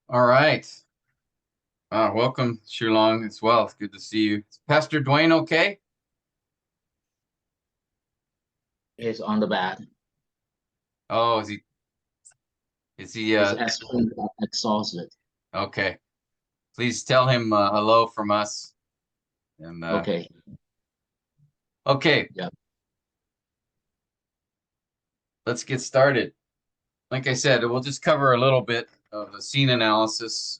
All right. Welcome, Shulong, as well. It's good to see you. Is Pastor Dwayne, okay? Is on the bed. Oh, is he He's actually exhausted. okay. Please tell him hello from us. And Okay. okay, Yeah. let's get started. Like I said, we'll just cover a little bit of the scene analysis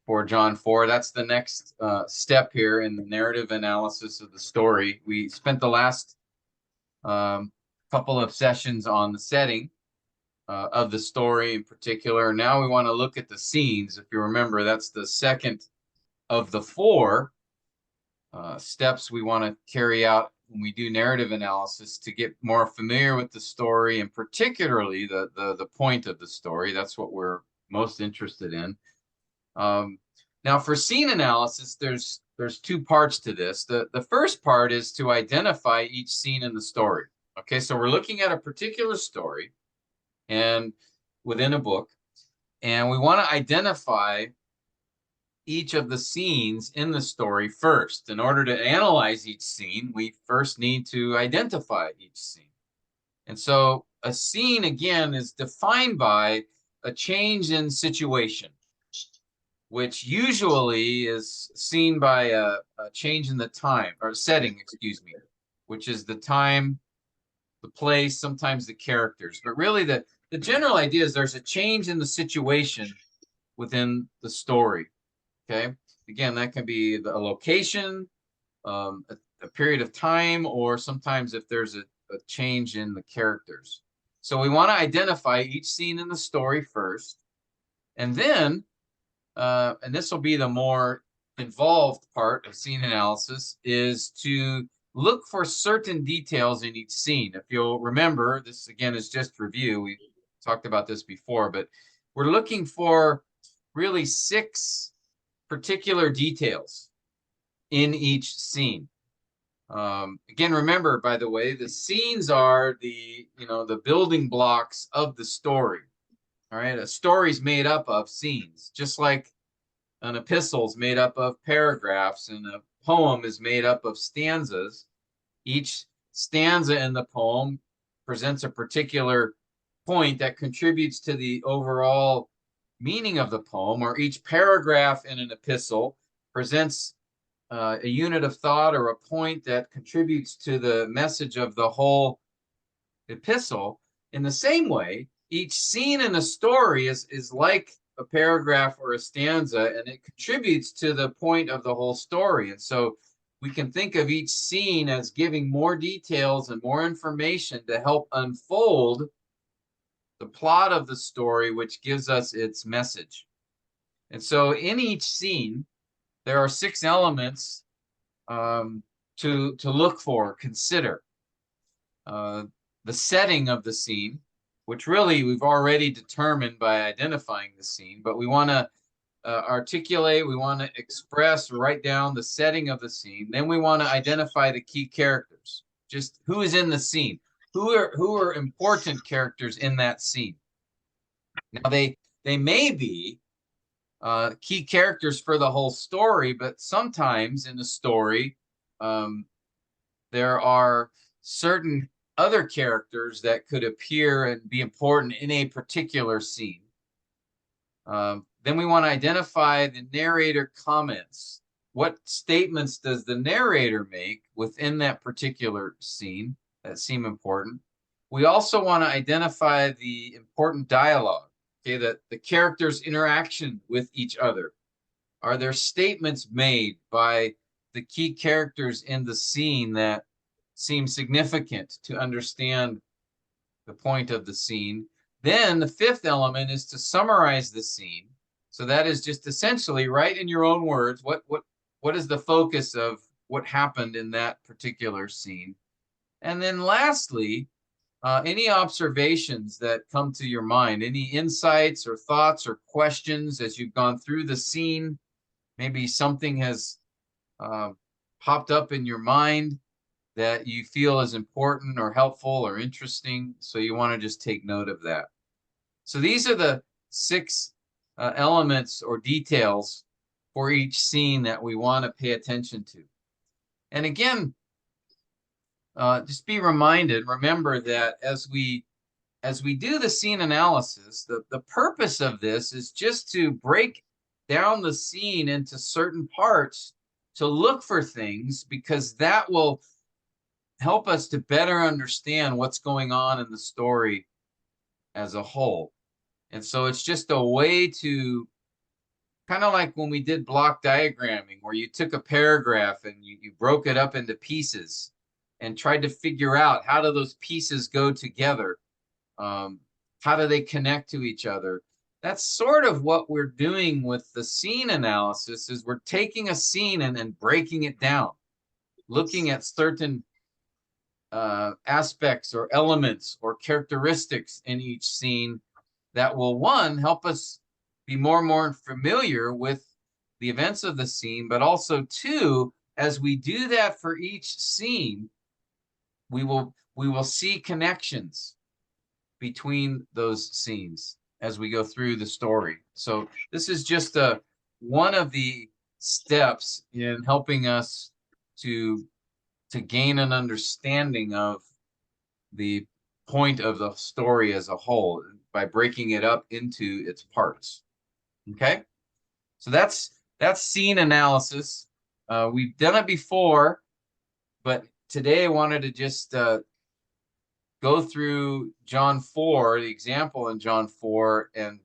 for John 4. That's the next step here in the narrative analysis of the story. We spent the last um, couple of sessions on the setting of the story in particular. Now we want to look at the scenes. If you remember, that's the second of the four steps we want to carry out when we do narrative analysis to get more familiar with the story and particularly the point of the story. That's what we're most interested in. Um, Now, for scene analysis, there's two parts to this. The first part is to identify each scene in the story. Okay, so we're looking at a particular story and within a book, and we want to identify each of the scenes in the story first. In order to analyze each scene, we first need to identify each scene. And so a scene, again, is defined by a change in situation, which usually is seen by a change in the time or setting, excuse me, which is the time, the place, sometimes the characters. But really, the general idea is there's a change in the situation within the story. Okay. Again, that can be a location, a period of time, or sometimes if there's a change in the characters. So we want to identify each scene in the story first. And then, and this will be the more involved part of scene analysis, is to look for certain details in each scene. If you'll remember, this again is just review. We talked about this before, but we're looking for really six particular details in each scene. Again, remember, by the way, the scenes are the building blocks of the story. All right, a story's made up of scenes, just like an epistle is made up of paragraphs and a poem is made up of stanzas. Each stanza in the poem presents a particular point that contributes to the overall meaning of the poem, or each paragraph in an epistle presents a unit of thought or a point that contributes to the message of the whole epistle. In the same way, each scene in a story is like a paragraph or a stanza, and it contributes to the point of the whole story. And so we can think of each scene as giving more details and more information to help unfold the plot of the story, which gives us its message. And so in each scene, there are six elements um, to look for, consider. Uh, the setting of the scene, which really we've already determined by identifying the scene, but we want to articulate, we want to express, write down the setting of the scene. Then we want to identify the key characters, just who is in the scene, who are important characters in that scene. Now they may be key characters for the whole story, but sometimes in the story, um, there are certain other characters that could appear and be important in a particular scene. Then we want to identify the narrator comments. What statements does the narrator make within that particular scene that seem important? We also want to identify the important dialogue, okay, that the characters' interaction with each other. Are there statements made by the key characters in the scene that seem significant to understand the point of the scene? Then the fifth element is to summarize the scene. So that is just essentially write in your own words what is the focus of what happened in that particular scene. And then lastly, any observations that come to your mind, any insights or thoughts or questions as you've gone through the scene. Maybe something has uh, popped up in your mind that you feel is important or helpful or interesting. So you want to just take note of that. So these are the six elements or details for each scene that we want to pay attention to. And again, just be remember that as we do the scene analysis, the purpose of this is just to break down the scene into certain parts to look for things, because that will help us to better understand what's going on in the story as a whole. And so it's just a way to, kind of like when we did block diagramming, where you took a paragraph and you broke it up into pieces and tried to figure out, how do those pieces go together? How do they connect to each other? That's sort of what we're doing with the scene analysis, is we're taking a scene and breaking it down, looking at certain aspects or elements or characteristics in each scene that will, one, help us be more and more familiar with the events of the scene, but also, two, as we do that for each scene, we will see connections between those scenes as we go through the story. So this is just one of the steps in helping us to gain an understanding of the point of the story as a whole by breaking it up into its parts. Okay, so that's scene analysis. We've done it before, but today I wanted to just go through John 4, the example in John 4, and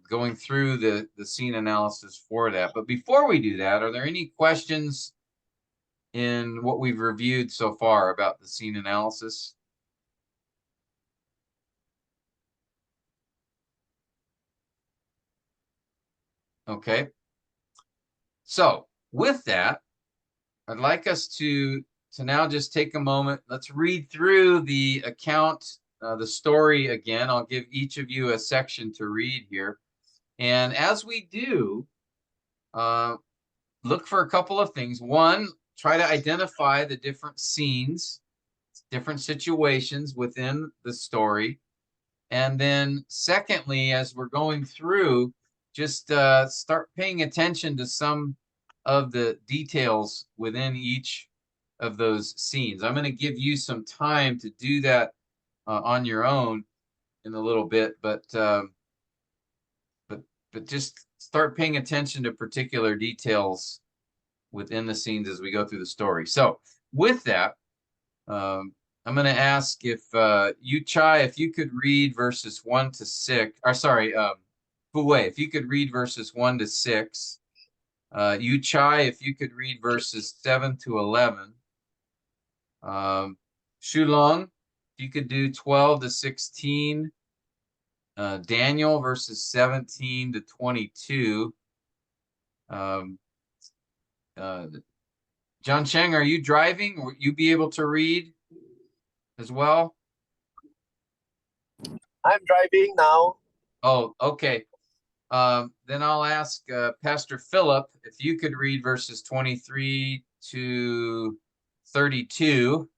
going through the scene analysis for that. But before we do that, are there any questions in what we've reviewed so far about the scene analysis? Okay. So with that, I'd like us to now just take a moment. Let's read through the account, the story again. I'll give each of you a section to read here. And as we do, look for a couple of things. One, try to identify the different scenes, different situations within the story. And then secondly, as we're going through, just start paying attention to some of the details within each of those scenes. I'm going to give you some time to do that on your own in a little bit, but just start paying attention to particular details within the scenes as we go through the story. So with that, I'm going to ask if Yu Chai, if you could read verses 1 to 6, or sorry, Fu Wei, if you could read verses 1 to 6. Yu Chai, if you could read verses 7 to 11. Shu Long, if you could do 12 to 16. Daniel, verses 17 to 22. John Cheng, are you driving? Will you be able to read as well? I'm driving now. Oh, okay. Then I'll ask Pastor Philip if you could read verses 23 to 32.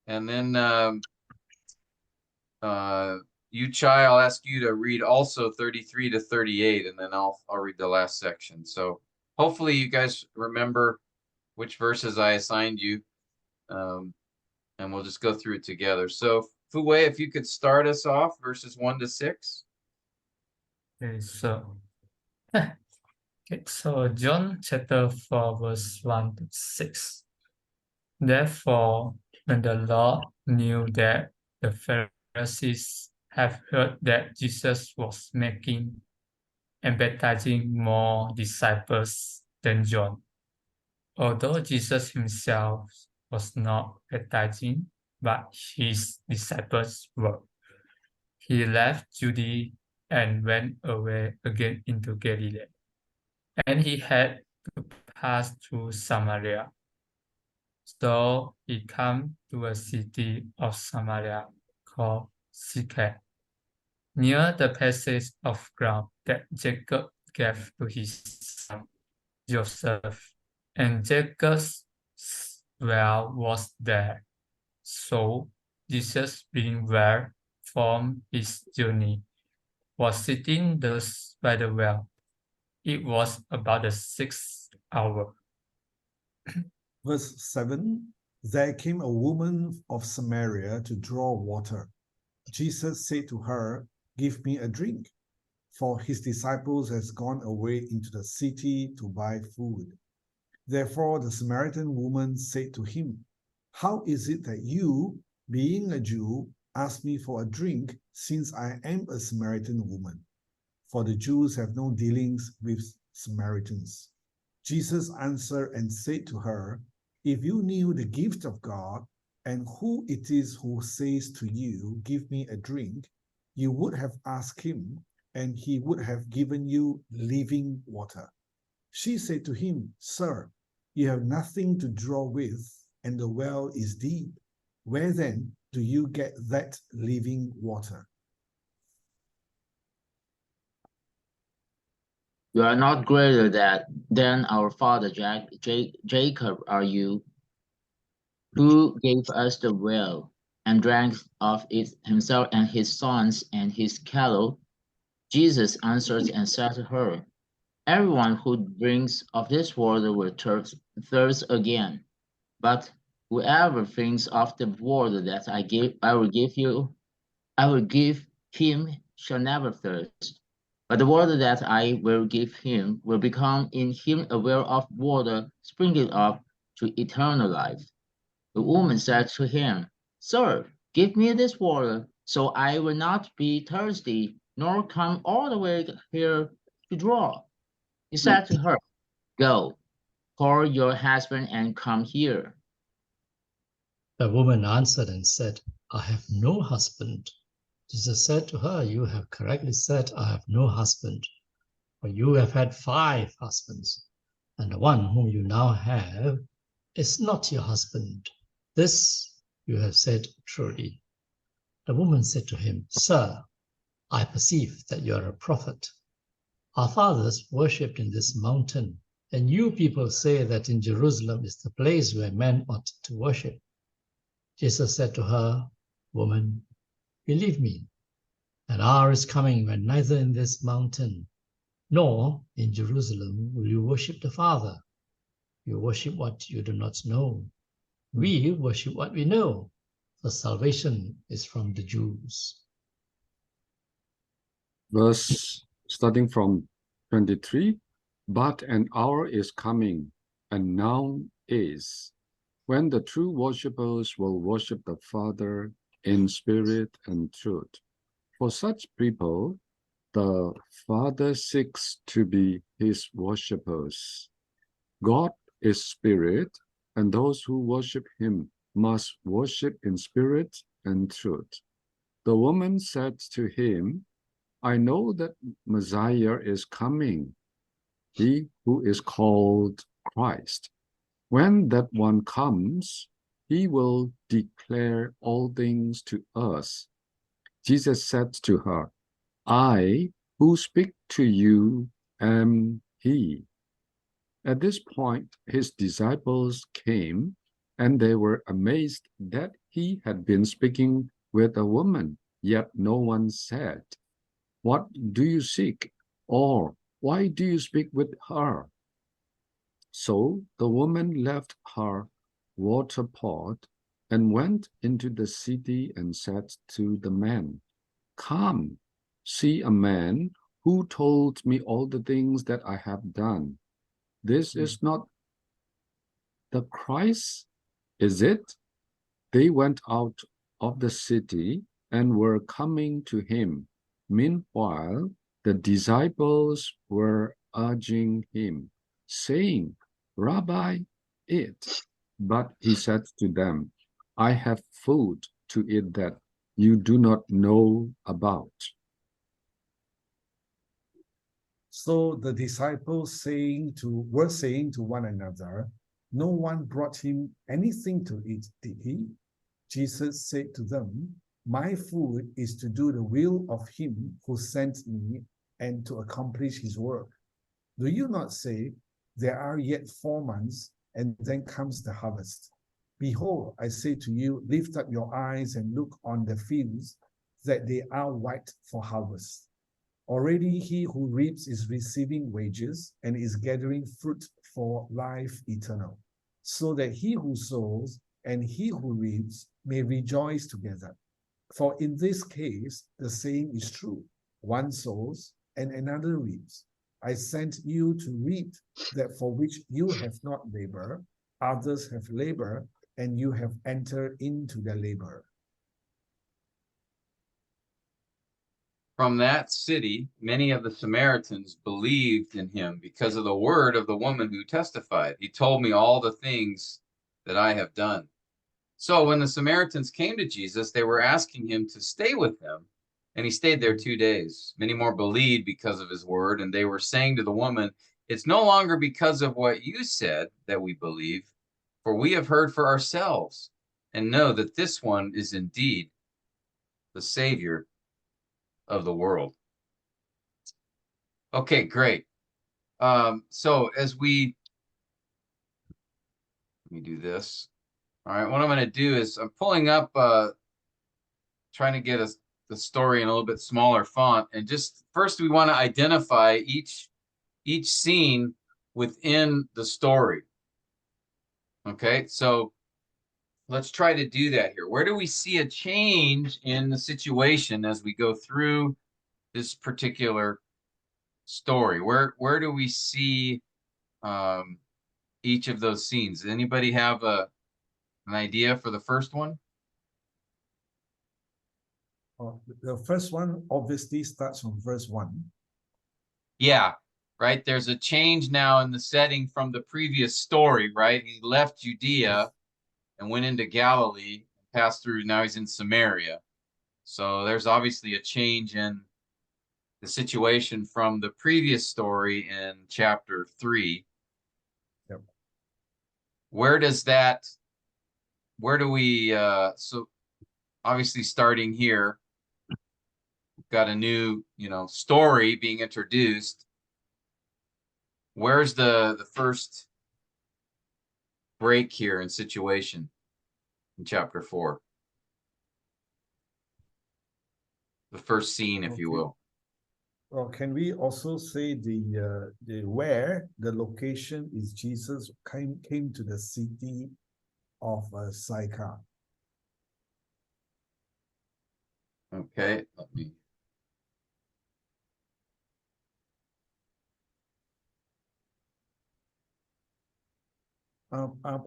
And then Yu Chai, I'll ask you to read also 33 to 38, and then I'll read the last section. So hopefully you guys remember which verses I assigned you, and we'll just go through it together. So Fu Wei, if you could start us off, verses 1 to 6. Okay, so John chapter 4, verse 1 to 6. Therefore, when the Lord knew that the Pharisees have heard that Jesus was making and baptizing more disciples than John, although Jesus himself was not baptizing, but his disciples were, he left Judea and went away again into Galilee. And he had to pass through Samaria. So he came to a city of Samaria called Sychar, near the passage of ground that Jacob gave to his son Joseph. And Jacob's well was there. So Jesus, being well from his journey, was sitting thus by the well. It was about the 6th hour. Verse 7, there came a woman of Samaria to draw water. Jesus said to her, give me a drink, for his disciples has gone away into the city to buy food. Therefore the Samaritan woman said to him, how is it that you, being a Jew, ask me for a drink, since I am a Samaritan woman? For the Jews have no dealings with Samaritans. Jesus answered and said to her, if you knew the gift of God, and who it is who says to you, give me a drink, you would have asked him, and he would have given you living water. She said to him, sir, you have nothing to draw with, and the well is deep. Where then do you get that living water? You are not greater than our father Jacob, are you, who gave us the well, and drank of it himself and his sons and his cattle? Jesus answered and said to her, everyone who drinks of this water will thirst again. But whoever drinks of the water that I will give him shall never thirst. But the water that I will give him will become in him a well of water springing up to eternal life. The woman said to him, sir, give me this water, so I will not be thirsty, nor come all the way here to draw. He said to her, go, call your husband and come here. The woman answered and said, I have no husband. Jesus said to her, you have correctly said, I have no husband, for you have had 5 husbands, and the one whom you now have is not your husband. This you have said truly. The woman said to him, sir, I perceive that you are a prophet. Our fathers worshipped in this mountain, and you people say that in Jerusalem is the place where men ought to worship. Jesus said to her, woman, believe me, an hour is coming when neither in this mountain nor in Jerusalem will you worship the Father. You worship what you do not know. We worship what we know, for salvation is from the Jews. Verse starting from 23, but an hour is coming, and now is, when the true worshippers will worship the Father in spirit and truth. For such people, the Father seeks to be his worshippers. God is spirit, and those who worship him must worship in spirit and truth. The woman said to him, I know that Messiah is coming, he who is called Christ. When that one comes, he will declare all things to us. Jesus said to her, I who speak to you am he. At this point, his disciples came, and they were amazed that he had been speaking with a woman, yet no one said, what do you seek? Or why do you speak with her? So the woman left her water pot and went into the city and said to the man, come, see a man who told me all the things that I have done. This is not the Christ, is it? They went out of the city and were coming to him. Meanwhile, the disciples were urging him, saying, Rabbi, eat. But he said to them, I have food to eat that you do not know about. So the disciples were saying to one another, no one brought him anything to eat, did he? Jesus said to them, my food is to do the will of him who sent me and to accomplish his work. Do you not say, there are yet 4 months, and then comes the harvest? Behold, I say to you, lift up your eyes and look on the fields, that they are white for harvest. Already he who reaps is receiving wages and is gathering fruit for life eternal, so that he who sows and he who reaps may rejoice together. For in this case, the saying is true: one sows and another reaps. I sent you to reap that for which you have not labored, others have labored, and you have entered into their labor. From that city, many of the Samaritans believed in him because of the word of the woman who testified. He told me all the things that I have done. So when the Samaritans came to Jesus, they were asking him to stay with them, and he stayed there 2 days. Many more believed because of his word, and they were saying to the woman, "It's no longer because of what you said that we believe, for we have heard for ourselves and know that this one is indeed the Savior of the world." Okay, great. So as let me do this. All right, what I'm going to do is I'm pulling up, trying to get the story in a little bit smaller font. And just first, we want to identify each scene within the story. Okay, so let's try to do that here. Where do we see a change in the situation as we go through this particular story? Where do we see each of those scenes? Does anybody have an idea for the first one? The first one obviously starts from verse 1. Yeah, right. There's a change now in the setting from the previous story, right? He left Judea and went into Galilee, passed through, now he's in Samaria. So there's obviously a change in the situation from the previous story in chapter 3. Yep. Where do we, so obviously starting here, we've got a new, story being introduced. Where's the first break here in situation in chapter 4? The first scene, if you will. Well, can we also say the where the location is Jesus came to the city of Sychar? Okay, let me.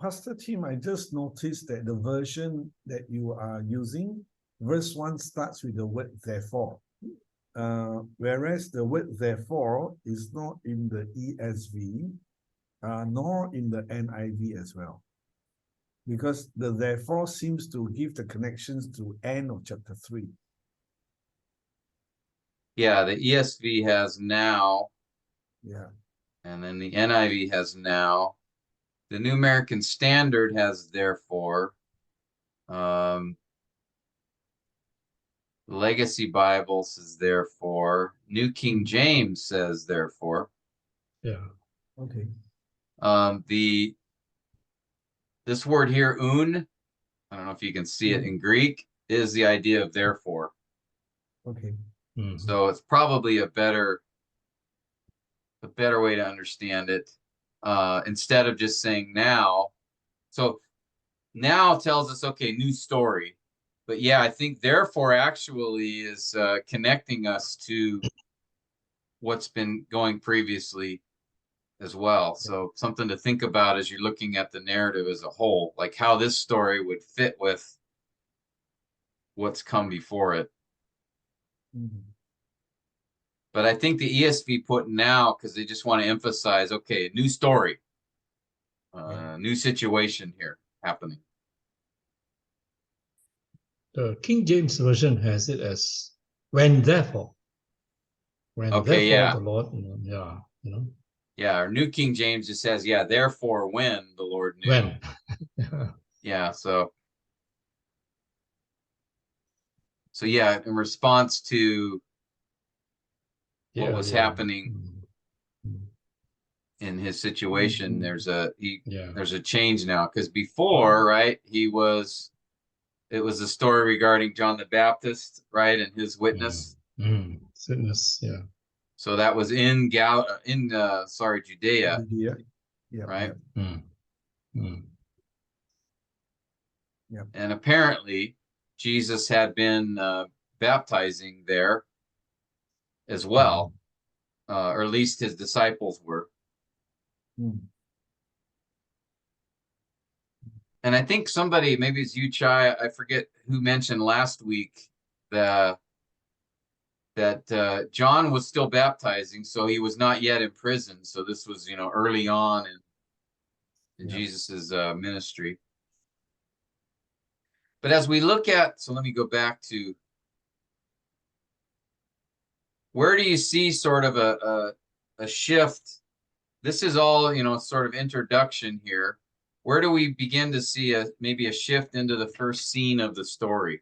Pastor Tim, I just noticed that the version that you are using, verse 1 starts with the word therefore. Whereas the word therefore is not in the ESV, nor in the NIV as well. Because the therefore seems to give the connections to end of chapter 3. Yeah, the ESV has now. Yeah. And then the NIV has now. The New American Standard has therefore. Legacy Bible says therefore. New King James says therefore. Yeah. Okay. This word here, un, I don't know if you can see it in Greek, is the idea of therefore. Okay. Mhm. So it's probably a better way to understand it. Instead of just saying now. So now tells us, okay, new story. But yeah, I think therefore actually is connecting us to what's been going previously as well. So something to think about as you're looking at the narrative as a whole, like how this story would fit with what's come before it. Mhm. But I think the ESV put now because they just want to emphasize, okay, new story, new situation here happening. The King James Version has it as when therefore. When Okay, therefore yeah. the Lord, Yeah, our New King James just says, yeah, therefore when the Lord knew. when. Yeah, so yeah, in response to what was happening in his situation, there's a change now. Because before, right, it was a story regarding John the Baptist, right, and his witness. Witness, yeah. So that was in Judea, Yeah. Yeah. right? Mm. Mm. And apparently Jesus had been baptizing there as well, or at least his disciples were. Mm. And I think somebody, maybe it's you, Chai, I forget who mentioned last week that John was still baptizing, so he was not yet in prison. So this was, early on in Yeah. Jesus's ministry. But as we look at, so let me go back to, where do you see sort of a shift? This is all, sort of introduction here. Where do we begin to see maybe a shift into the first scene of the story?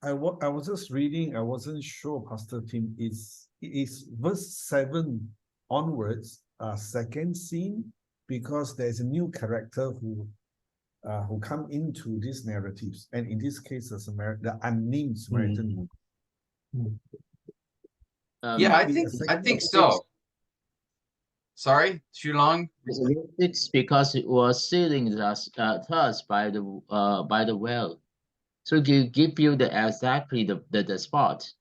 I was just reading. I wasn't sure, Pastor Tim. Is verse 7 onwards second scene, because there's a new character who come into these narratives, and in this case, the unnamed Samaritan. Yeah, I Might be a think second- so. Sorry, Shulong? It's because it was sitting thus by the well. So to give you exactly the spot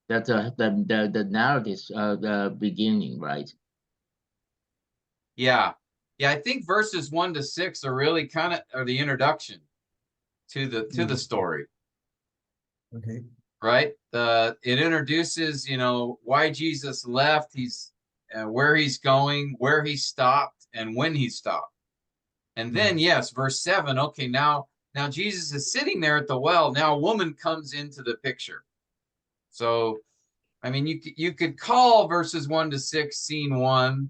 that the narrative the beginning, right? Yeah. Yeah, I think verses 1 to 6 are really are the introduction to the story, Okay. right? It introduces, why Jesus left, where he's going, where he stopped, and when he stopped. And then, yes, verse 7, okay, now Jesus is sitting there at the well. Now a woman comes into the picture. So, I mean, you could call verses 1 to 6 scene 1,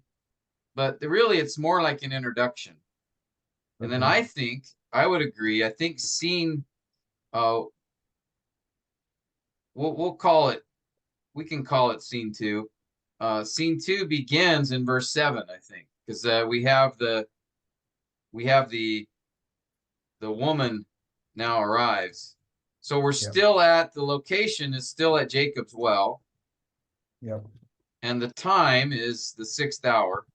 but really it's more like an introduction. And then I would agree, I think scene, we'll call it, we can call it scene 2. Scene 2 begins in verse 7, I think, because we have the woman now arrives. So we're still at, the location is still at Jacob's well. Yep. And the time is the 6th hour.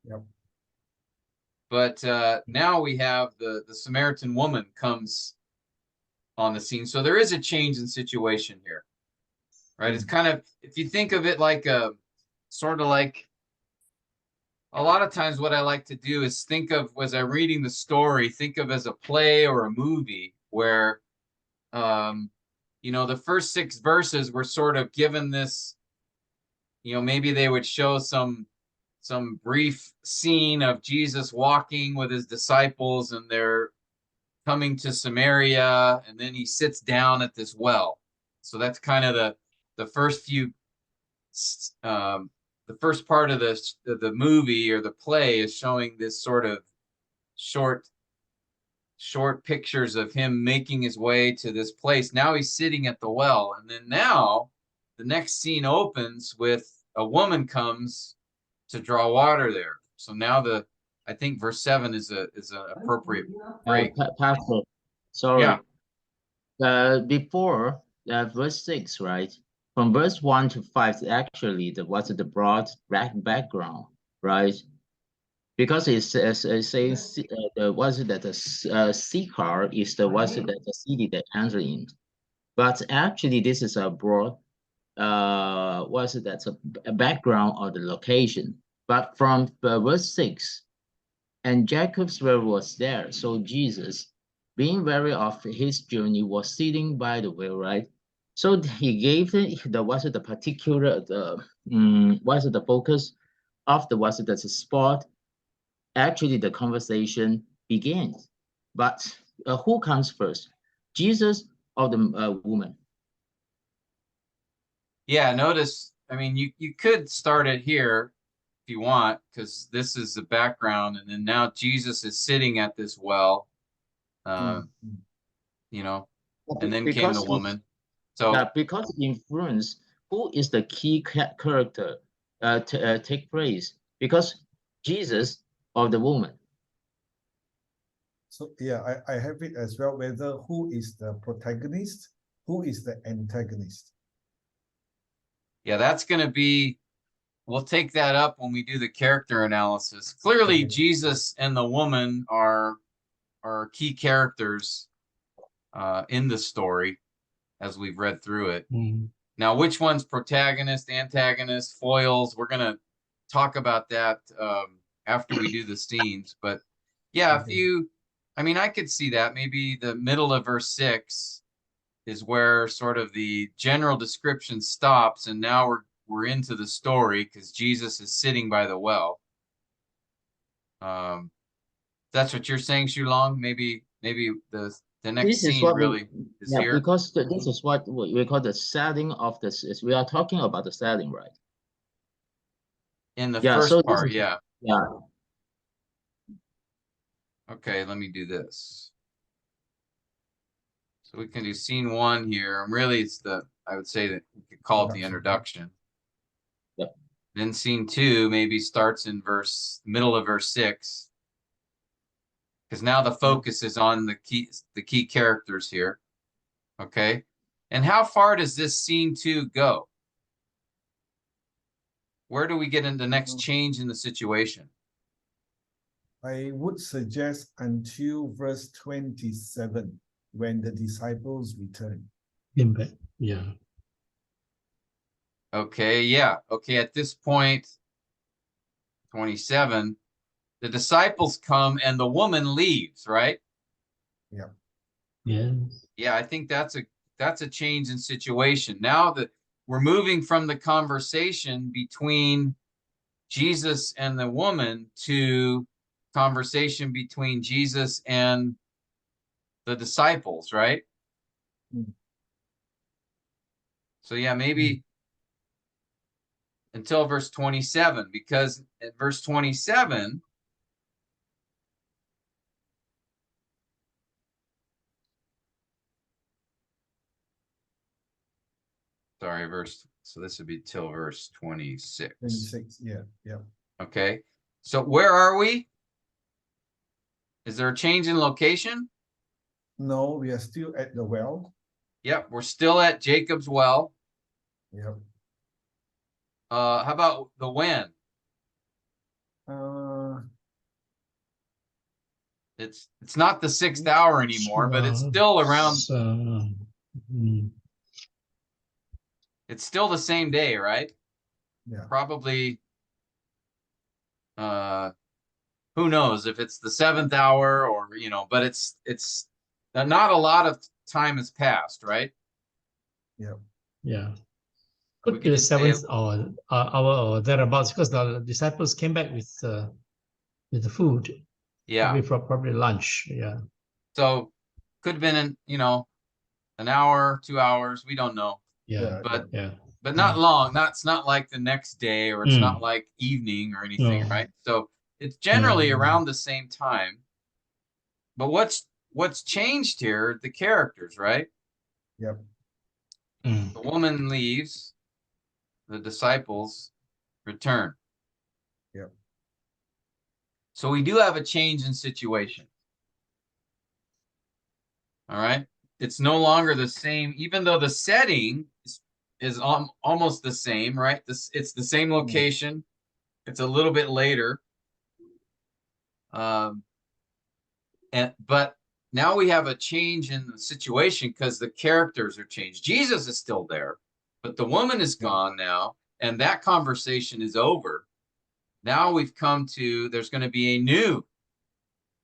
Yep. But now we have the Samaritan woman comes on the scene. So there is a change in situation here, right? It's kind of, if you think of it like sort of like, a lot of times what I like to do is think of, as I'm reading the story, think of as a play or a movie where, the first 6 verses were sort of given this, maybe they would show some brief scene of Jesus walking with his disciples and they're coming to Samaria, and then he sits down at this well. So that's kind of the first few, the first part of the movie or the play is showing this sort of short pictures of him making his way to this place. Now he's sitting at the well, and then now the next scene opens with a woman comes to draw water there. So now I think verse 7 is an appropriate break. Pastor, sorry. Yeah. Before verse 6, right? From verse 1 to 5, actually, was the broad background, right? Because it says was it that the Sychar is the city that enter in, but actually this is a broad was it that's a background of the location. But from verse 6, and Jacob's well was there, so Jesus, being weary of his journey, was sitting by the well, right? So he gave the particular the focus of the spot. Actually, the conversation begins. But who comes first, Jesus or the woman? Yeah, notice, I mean, you could start it here if you want, because this is the background, and then now Jesus is sitting at this well, and then came the woman. So because influence, who is the key character take place? Because Jesus or the woman? So yeah, I have it as well, whether who is the protagonist who is the antagonist? Yeah, that's going to be, we'll take that up when we do the character analysis. Clearly, Okay. Jesus and the woman are key characters in the story as we've read through it. Mm. Now, which one's protagonist, antagonist, foils? We're going to talk about that after we do the scenes. But yeah, if Okay. you, I mean, I could see that. Maybe the middle of verse 6 is where sort of the general description stops, and now we're into the story because Jesus is sitting by the well. That's what you're saying, Shulong? Maybe the next This is scene what really is yeah, here. because this is what we call the setting of this. We are talking about the setting, right? In the Yeah. first So this part, is yeah. yeah. Okay, let me do this. So we can do scene 1 here. And really, it's I would say that we could call it the introduction. Yep. Then scene 2 maybe starts in middle of verse 6. Because now the focus is on the key characters here. Okay. And how far does this scene 2 go? Where do we get in the next change in the situation? I would suggest until verse 27, when the disciples return. Came back. Yeah. Okay, yeah. Okay, at this point, 27, the disciples come and the woman leaves, right? Yeah. Yeah. Yeah, I think that's a change in situation. Now that we're moving from the conversation between Jesus and the woman to conversation between Jesus and the disciples, right? Mm. So yeah, maybe until verse 27, because at verse 27, sorry, so this would be till verse 26. 26, yeah, yeah. Okay, so where are we? Is there a change in location? No, we are still at the well. Yep, we're still at Jacob's well. Yeah. How about the when? It's not the 6th hour anymore, but it's still around. Mm, It's still the same day, right? Yeah. Probably. Who knows if it's the 7th hour or but it's not a lot of time has passed, right? Yeah. yeah. We Could could be the just say seventh hour or thereabouts, because the disciples came back with the food. yeah. Probably lunch. Yeah. So could have been an hour, 2 hours. We don't know, Yeah. but Yeah. but not long. It's not like the next day, or it's not Mm. like evening or anything, No. right? So it's generally No. around the same time. But what's changed here? The characters, right? Yep. Mm. The woman leaves, the disciples return. Yep. So we do have a change in situation. All right. It's no longer the same, even though the setting is almost the same, right? It's the same location. It's a little bit later. But now we have a change in the situation because the characters are changed. Jesus is still there, but the woman is gone now, and that conversation is over. Now we've come to, there's going to be a new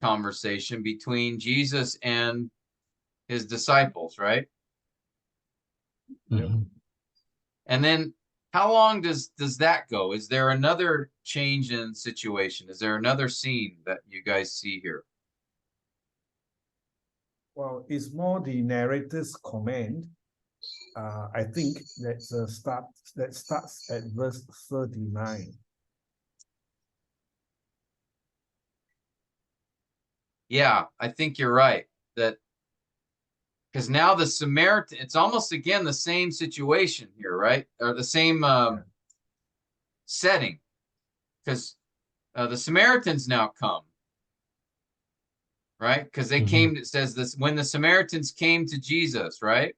conversation between Jesus and his disciples, right? Mhm. And then how long does that go? Is there another change in situation? Is there another scene that you guys see here? Well, it's more the narrator's comment. I think that starts at verse 39. Yeah, I think you're right. That because now the Samaritan, it's almost again the same situation here, right? Or the same setting, because the Samaritans now come, right? Because they came. It says this when the Samaritans came to Jesus, right?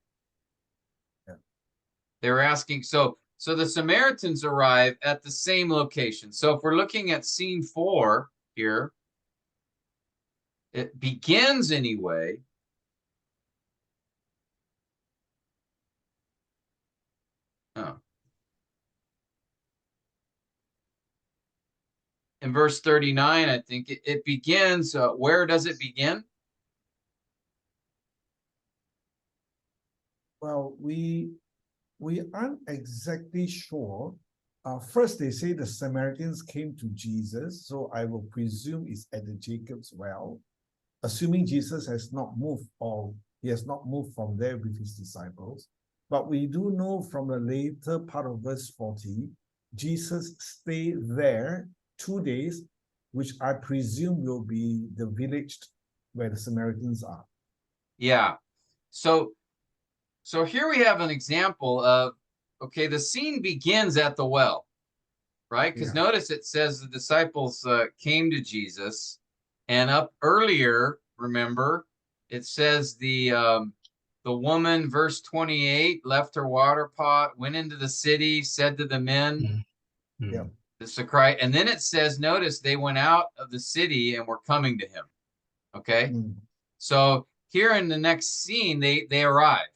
They were asking, so the Samaritans arrive at the same location. So if we're looking at scene 4 here, it begins anyway. Oh. In verse 39, I think it begins. Where does it begin? Well, we aren't exactly sure. First, they say the Samaritans came to Jesus, so I will presume it's at the Jacob's well, assuming Jesus has not moved or he has not moved from there with his disciples. But we do know from the later part of verse 40, Jesus stayed there 2 days, which I presume will be the village where the Samaritans are. Yeah. So here we have an example of, okay, the scene begins at the well, right? Because notice it says the disciples came to Jesus, and up earlier, remember, it says the woman, verse 28, left her water pot, went into the city, said to the men, Yeah. this is Christ. And then it says, notice they went out of the city and were coming to him. Okay. So here in the next scene, they arrived.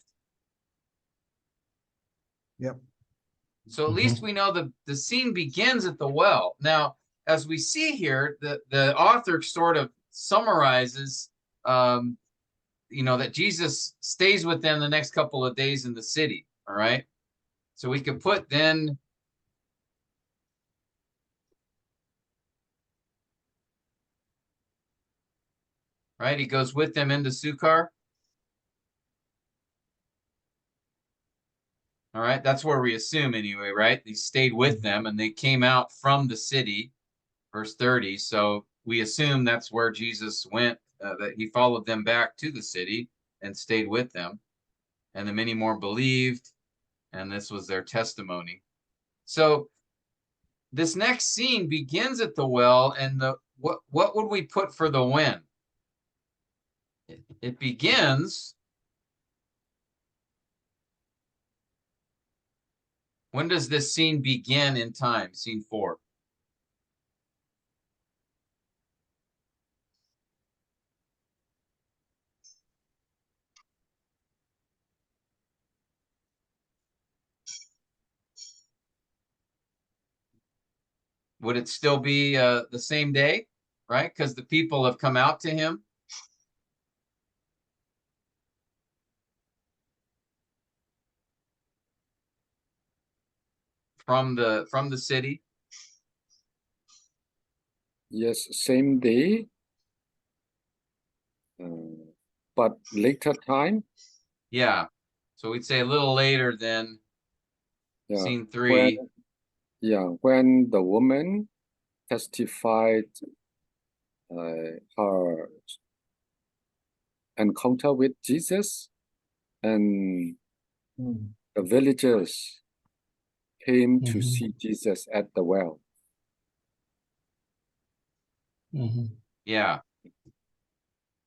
Yep. So at least we know the scene begins at the well. Now, as we see here, the author sort of summarizes, that Jesus stays with them the next couple of days in the city. All right. So we could put then, right, he goes with them into Sukkar. All right, that's where we assume anyway, right? He stayed with them and they came out from the city, verse 30. So we assume that's where Jesus went, that he followed them back to the city and stayed with them. And the many more believed, and this was their testimony. So this next scene begins at the well, and what would we put for the when? It begins. When does this scene begin in time? Scene 4. Would it still be the same day, right? Because the people have come out to him. From the city. Yes, same day, but later time. Yeah, so we'd say a little later than scene 3. When the woman testified her encounter with Jesus, and the villagers came to see Jesus at the well. Yeah.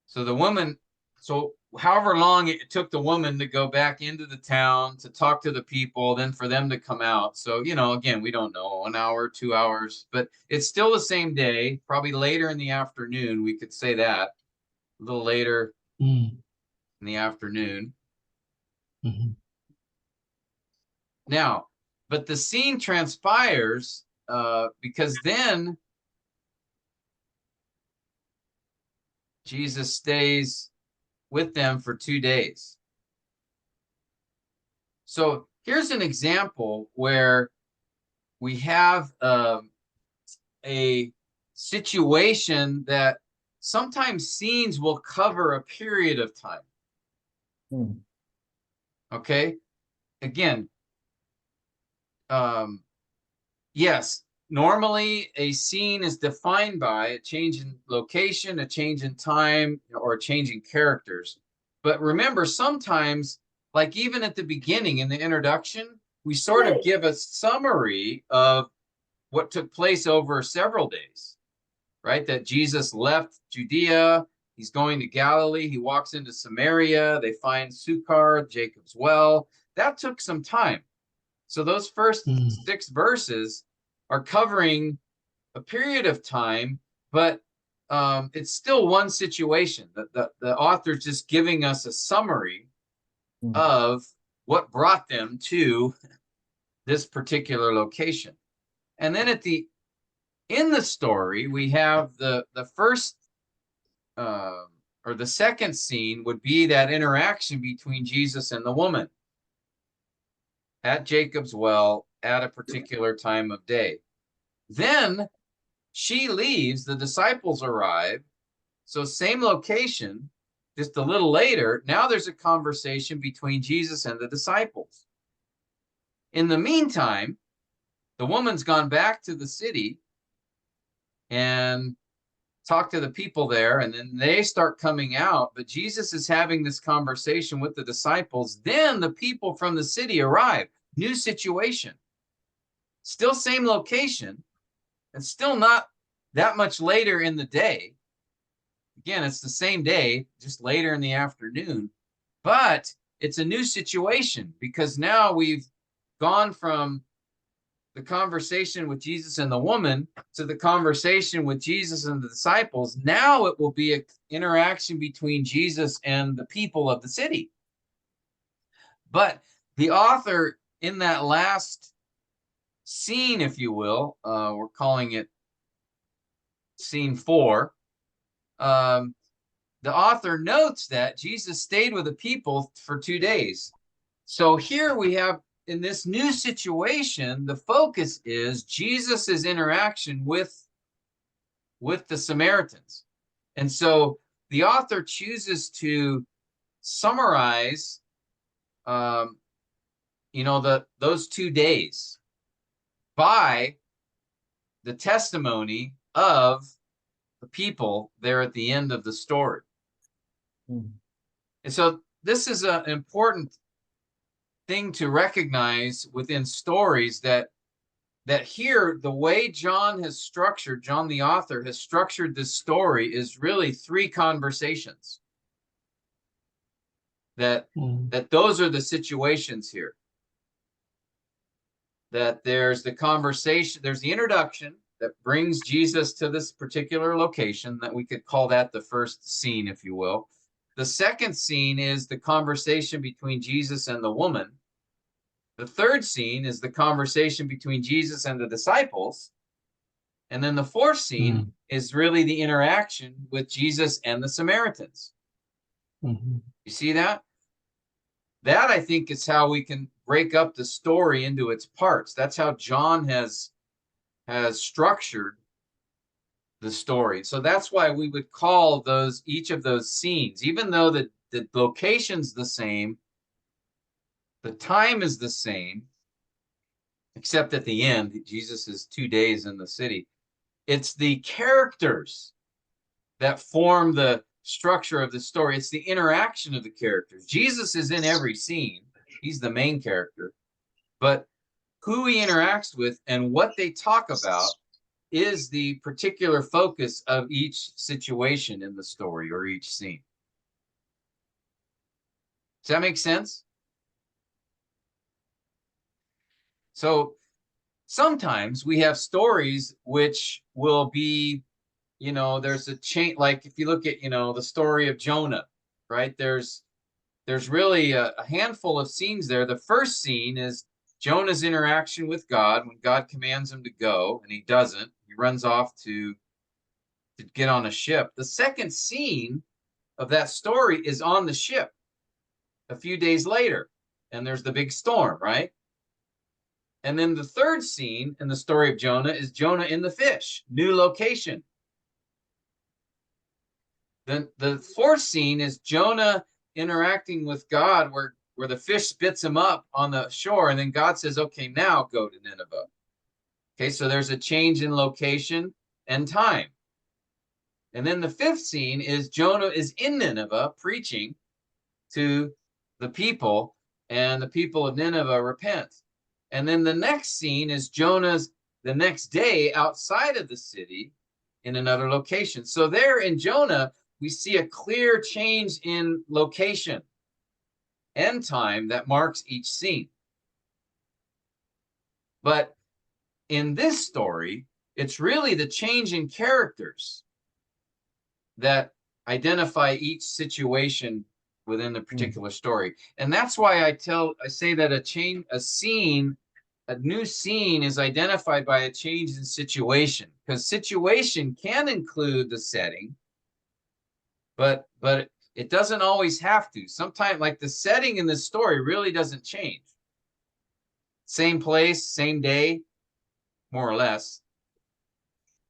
So the woman, so however long it took the woman to go back into the town to talk to the people, then for them to come out. So, again, we don't know, 1 hour, 2 hours, but it's still the same day, probably later in the afternoon. We could say that a little later in the afternoon. Now, but the scene transpires because then Jesus stays with them for 2 days. So here's an example where we have a situation that sometimes scenes will cover a period of time. Okay. Again, yes, normally a scene is defined by a change in location, a change in time, or a change in characters. But remember, sometimes, like even at the beginning in the introduction, we sort of give a summary of what took place over several days, right? That Jesus left Judea, he's going to Galilee, he walks into Samaria, they find Sukkar, Jacob's well. That took some time. So those first Mm. 6 verses are covering a period of time, but it's still one situation. The author's just giving us a summary of what brought them to this particular location. And then in the story, we have the first or the second scene would be that interaction between Jesus and the woman at Jacob's well at a particular time of day. Then she leaves, the disciples arrive. So same location, just a little later, now there's a conversation between Jesus and the disciples. In the meantime, the woman's gone back to the city and talked to the people there, and then they start coming out, but Jesus is having this conversation with the disciples. Then the people from the city arrive. New situation. Still same location, and still not that much later in the day. Again, it's the same day, just later in the afternoon, but it's a new situation because now we've gone from the conversation with Jesus and the woman to the conversation with Jesus and the disciples. Now it will be an interaction between Jesus and the people of the city. But the author in that last scene, if you will, we're calling it scene 4, the author notes that Jesus stayed with the people for 2 days. So here we have, in this new situation, the focus is Jesus's interaction with the Samaritans. And so the author chooses to summarize, those 2 days by the testimony of the people there at the end of the story. And so this is an important thing to recognize within stories, that here, the way John the author has structured this story is really 3 conversations. That those are the situations here. That there's the conversation, there's the introduction that brings Jesus to this particular location, that we could call that the first scene, if you will. The second scene is the conversation between Jesus and the woman. The third scene is the conversation between Jesus and the disciples. And then the fourth scene is really the interaction with Jesus and the Samaritans. You see that? That, I think, is how we can break up the story into its parts. That's how John has structured the story. So that's why we would call each of those scenes, even though the location's the same, the time is the same, except at the end, Jesus is 2 days in the city. It's the characters that form the structure of the story. It's the interaction of the characters. Jesus is in every scene. He's the main character. But who he interacts with and what they talk about is the particular focus of each situation in the story or each scene. Does that make sense? So sometimes we have stories which will be, there's a chain, like if you look at, the story of Jonah, right? There's really a handful of scenes there. The first scene is Jonah's interaction with God when God commands him to go, and he doesn't. He runs off to get on a ship. The second scene of that story is on the ship a few days later, and there's the big storm, right? And then the third scene in the story of Jonah is Jonah in the fish, new location. Then the fourth scene is Jonah interacting with God, where the fish spits him up on the shore, and then God says, okay, now go to Nineveh. Okay, so there's a change in location and time. And then the fifth scene is Jonah is in Nineveh preaching to the people, and the people of Nineveh repent. And then the next scene is Jonah's the next day outside of the city in another location. So there in Jonah, we see a clear change in location and time that marks each scene. But in this story, it's really the change in characters that identify each situation within the particular story. And that's why I say that a new scene is identified by a change in situation, because situation can include the setting, but it doesn't always have to. Sometimes, like the setting in the story really doesn't change. Same place, same day, more or less.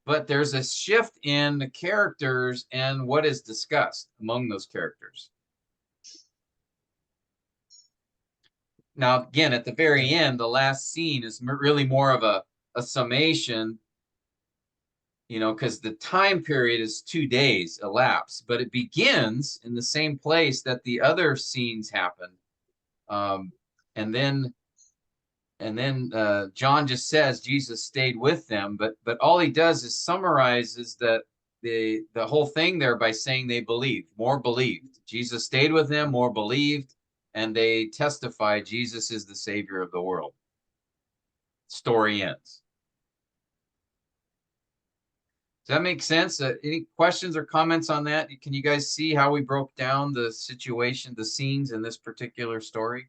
But there's a shift in the characters and what is discussed among those characters. Now, again, at the very end, the last scene is really more of a summation, because the time period is 2 days elapsed, but it begins in the same place that the other scenes happen. And then John just says Jesus stayed with them, but all he does is summarizes that the whole thing there by saying they believed, more believed. Jesus stayed with them, more believed, and they testified Jesus is the Savior of the world. Story ends. Does that make sense? Any questions or comments on that? Can you guys see how we broke down the situation, the scenes in this particular story?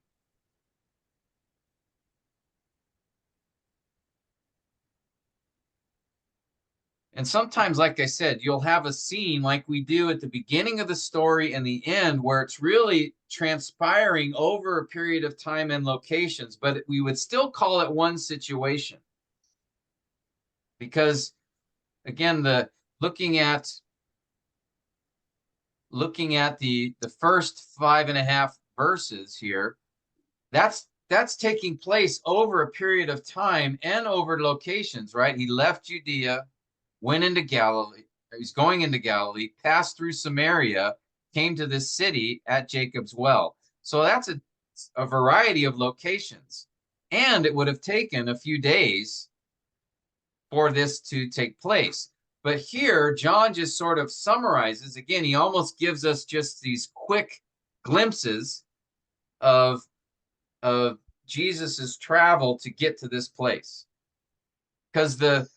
And sometimes, like I said, you'll have a scene like we do at the beginning of the story and the end where it's really transpiring over a period of time and locations, but we would still call it one situation. Because, again, looking at the first 5.5 verses here, that's taking place over a period of time and over locations, right? He left Judea, went into Galilee. He's going into Galilee, passed through Samaria, came to this city at Jacob's well. So that's a variety of locations. And it would have taken a few days for this to take place. But here, John just sort of summarizes. Again, he almost gives us just these quick glimpses of Jesus's travel to get to this place. Because the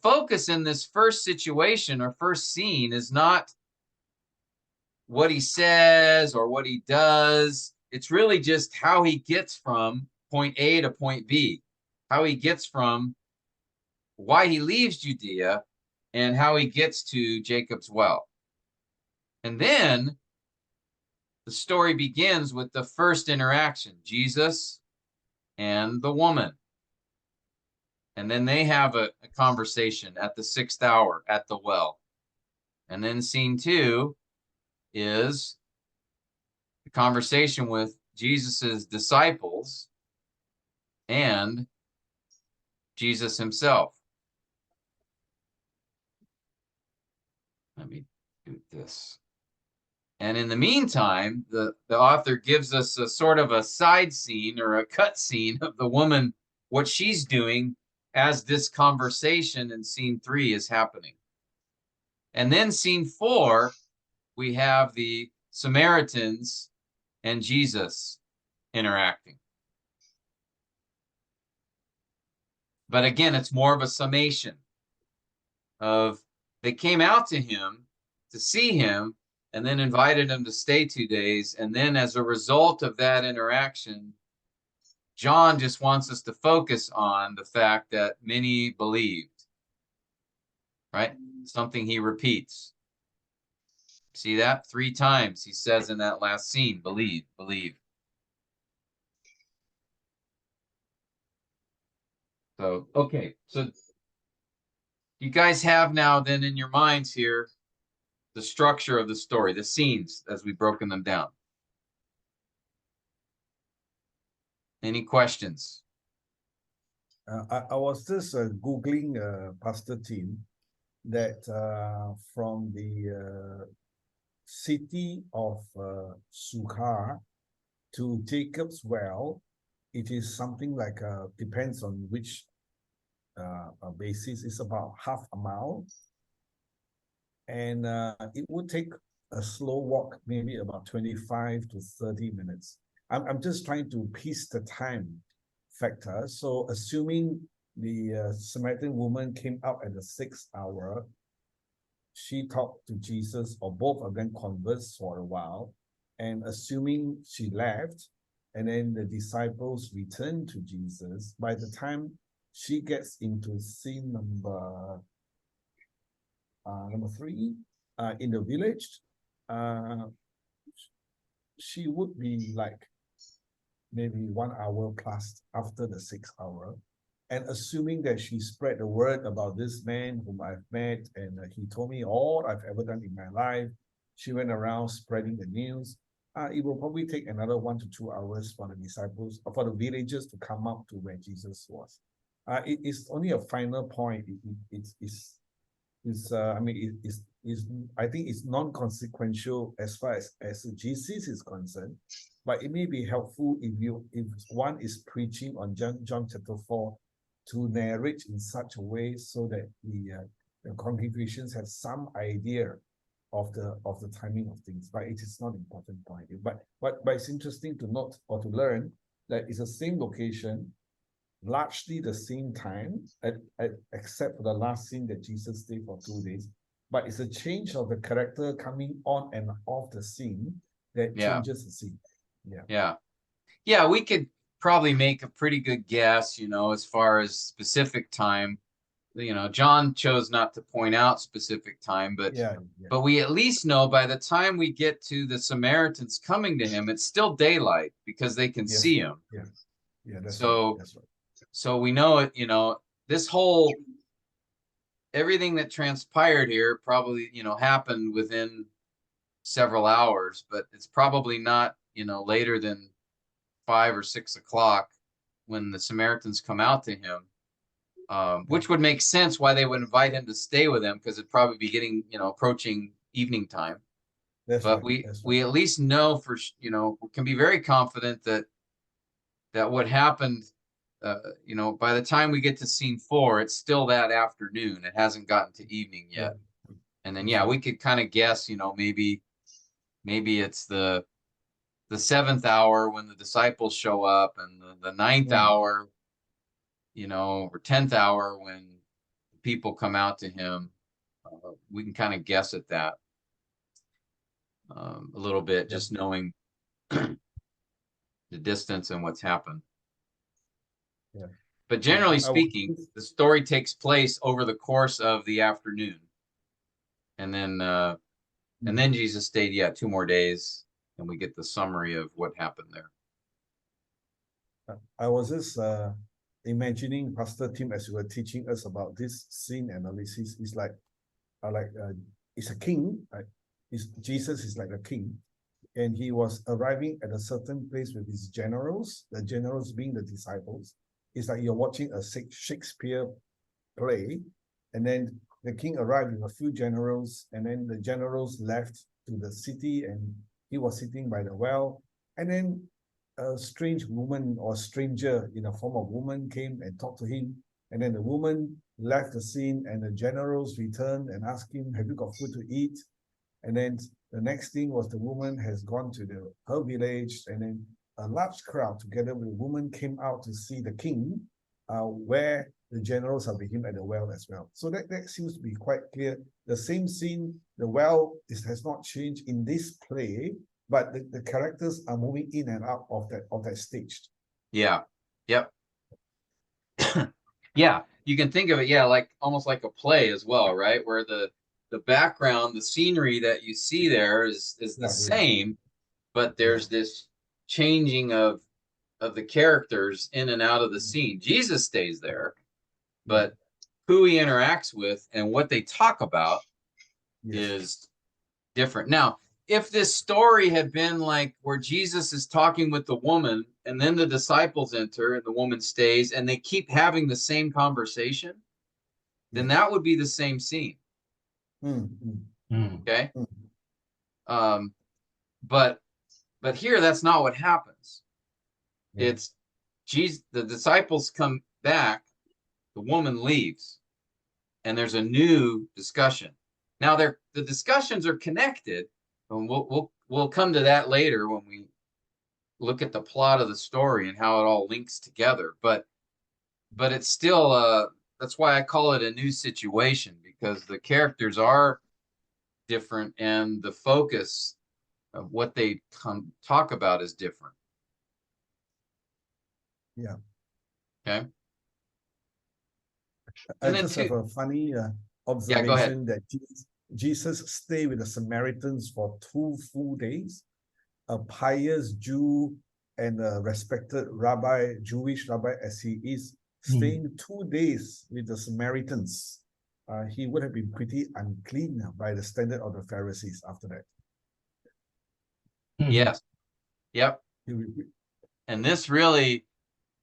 focus in this first situation or first scene is not what he says or what he does. It's really just how he gets from point A to point B, how he gets from why he leaves Judea and how he gets to Jacob's well. And then the story begins with the first interaction, Jesus and the woman. And then they have a conversation at the 6th hour at the well. And then scene 2 is the conversation with Jesus's disciples and Jesus himself. Let me do this. And in the meantime, the author gives us a sort of a side scene or a cut scene of the woman, what she's doing as this conversation in scene 3 is happening. And then scene 4, we have the Samaritans and Jesus interacting. But again, it's more of a summation of they came out to him to see him and then invited him to stay 2 days. And then as a result of that interaction, John just wants us to focus on the fact that many believed, right? Something he repeats. See that? 3 times he says in that last scene, believe, believe. So, okay. So you guys have now then in your minds here the structure of the story, the scenes as we've broken them down. Any questions? I was just Googling Pastor Tim that from the city of Sukkar to Jacob's well, it is something like depends on which basis. It's about half a mile, and it would take a slow walk, maybe about 25 to 30 minutes. I'm just trying to piece the time factor. So assuming the Samaritan woman came out at the 6th hour. She talked to Jesus, or both of them conversed for a while, and assuming she left, and then the disciples returned to Jesus. By the time she gets into scene number 3 in the village, she would be like maybe 1 hour plus after the 6th hour. And assuming that she spread the word about this man whom I've met, and he told me all I've ever done in my life, she went around spreading the news. It will probably take another 1 to 2 hours for the disciples, or for the villagers to come up to where Jesus was. It is only a final point. I think it's non-consequential as far as Jesus is concerned, but it may be helpful if one is preaching on John chapter 4 to narrate in such a way so that the congregations have some idea of the timing of things. But it is not an important point. But it's interesting to note or to learn that it's the same location, largely the same time, except for the last scene that Jesus stayed for 2 days. But it's a change of the character coming on and off the scene that changes the scene. Yeah, we could probably make a pretty good guess, as far as specific time. John chose not to point out specific time, but we at least know by the time we get to the Samaritans coming to him, it's still daylight because they can see him. That's So right. So we know it, this whole, everything that transpired here probably, happened within several hours, but it's probably not, later than 5 or 6 o'clock when the Samaritans come out to him, which would make sense why they would invite him to stay with them, because it'd probably be getting, approaching evening time. But we at least know for, we can be very confident that what happened, by the time we get to scene 4, it's still that afternoon. It hasn't gotten to evening yet. And then, we could kind of guess, maybe it's the 7th hour when the disciples show up, and the 9th hour, or 10th hour when people come out to him. We can kind of guess at that a little bit, just knowing the distance and what's happened. But generally speaking, the story takes place over the course of the afternoon. And then Jesus stayed, 2 more days, and we get the summary of what happened there. I was just imagining Pastor Tim, as you were teaching us about this scene analysis, is like it's a king, right? Jesus is like a king, and he was arriving at a certain place with his generals, the generals being the disciples. It's like you're watching a Shakespeare play, and then the king arrived with a few generals, and then the generals left to the city, and he was sitting by the well, and then a strange woman or stranger in a form of woman came and talked to him, and then the woman left the scene, and the generals returned and asked him, "Have you got food to eat?" And then the next thing was the woman has gone to her village, and then a large crowd together with the woman came out to see the king, where the generals are with him at the well as well. So that seems to be quite clear. The same scene, the well has not changed in this play, but the characters are moving in and out of that stage. Yeah. Yep. Yeah, you can think of it, like almost like a play as well, right? Where the background, the scenery that you see there is the same, but there's this changing of the characters in and out of the scene. Jesus stays there, but who he interacts with and what they talk about is different. Now, if this story had been like where Jesus is talking with the woman, and then the disciples enter and the woman stays, and they keep having the same conversation, then that would be the same scene. Okay. But here, that's not what happens. It's Jesus, the disciples come back, the woman leaves, and there's a new discussion. Now the discussions are connected, and we'll come to that later when we look at the plot of the story and how it all links together. But but it's still that's why I call it a new situation, because the characters are different and the focus of what they talk about is different. Yeah. Okay. I And then just have a funny Yeah, go ahead. observation that Jesus stayed with the Samaritans for 2 full days. A pious Jew and a respected rabbi, Jewish rabbi as he is, staying 2 days with the Samaritans. He would have been pretty unclean by the standard of the Pharisees after that. Yes. Yep. He would be- And this really,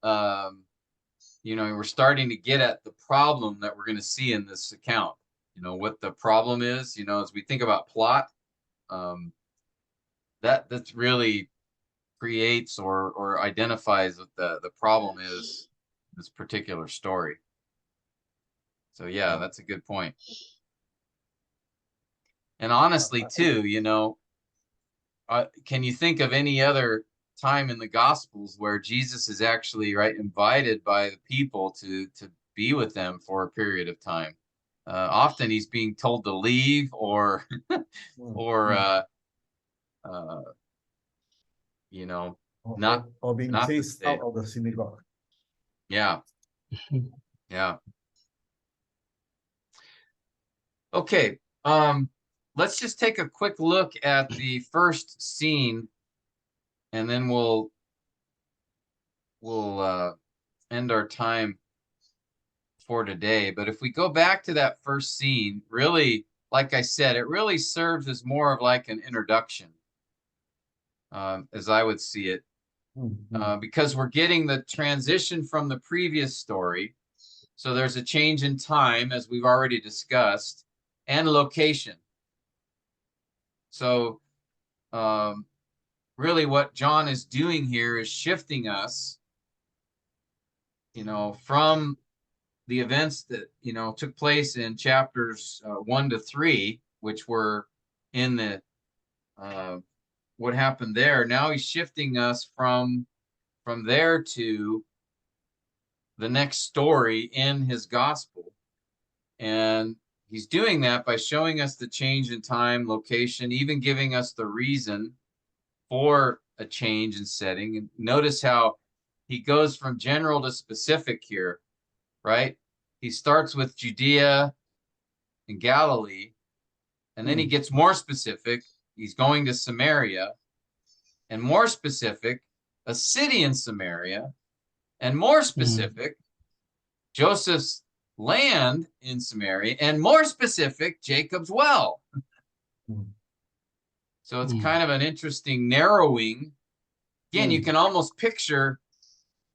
you know, we're starting to get at the problem that we're going to see in this account. You know, what the problem is, you know, as we think about plot, that's really creates or identifies what the problem is in this particular story. So yeah, that's a good point. And honestly, too, you know, can you think of any other time in the Gospels where Jesus is actually invited by the people to be with them for a period of time? Often he's being told to leave or or you know, not or being not to chased stay. out of the synagogue. Yeah. Yeah. Okay. Let's just take a quick look at the first scene, and then we'll end our time for today. But if we go back to that first scene, really, like I said, it really serves as more of like an introduction, as I would see it, because we're getting the transition from the previous story. So there's a change in time, as we've already discussed, and location. So really what John is doing here is shifting us, you know, from the events that, you know, took place in chapters 1 to 3, which were in the what happened there. Now he's shifting us from there to the next story in his gospel. And he's doing that by showing us the change in time, location, even giving us the reason for a change in setting. And notice how he goes from general to specific here, right? He starts with Judea and Galilee, and then he gets more specific. He's going to Samaria, and more specific, a city in Samaria, and more specific, Joseph's land in Samaria, and more specific, Jacob's well. So it's kind of an interesting narrowing. Again, you can almost picture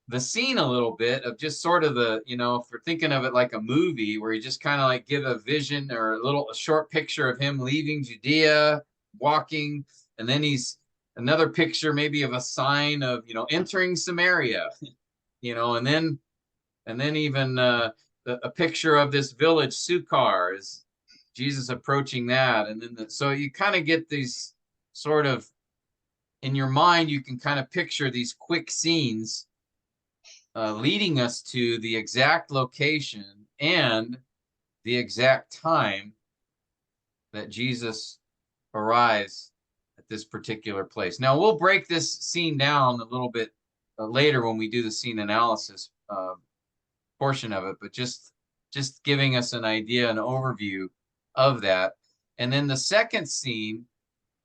the scene a little bit of just sort of the, you know, if we're thinking of it like a movie where you just kind of like give a vision or a short picture of him leaving Judea, walking, and then he's another picture maybe of a sign of, you know, entering Samaria, you know, and then even a picture of this village, Sychar, is Jesus approaching that. And then so you kind of get these sort of, in your mind, you can kind of picture these quick scenes leading us to the exact location and the exact time that Jesus arrives at this particular place. Now, we'll break this scene down a little bit later when we do the scene analysis portion of it, but just giving us an idea, an overview of that. And then the second scene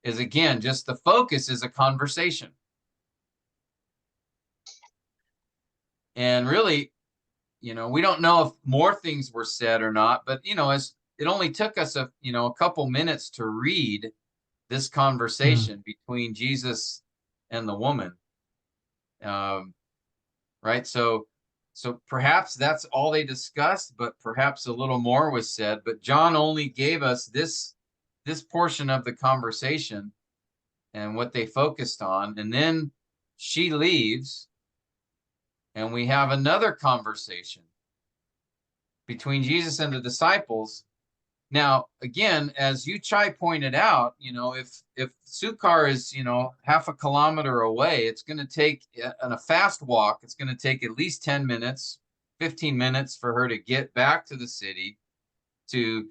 is, again, just the focus is a conversation. And really, you know, we don't know if more things were said or not, but, you know, as it only took us a couple minutes to read this conversation between Jesus and the woman. Right. So perhaps that's all they discussed, but perhaps a little more was said. But John only gave us this portion of the conversation and what they focused on. And then she leaves, and we have another conversation between Jesus and the disciples. Now, again, as Yu Chai pointed out, you know, if Sychar is, you know, half a kilometer away, it's going to take, on a fast walk, it's going to take at least 10 minutes, 15 minutes for her to get back to the city, to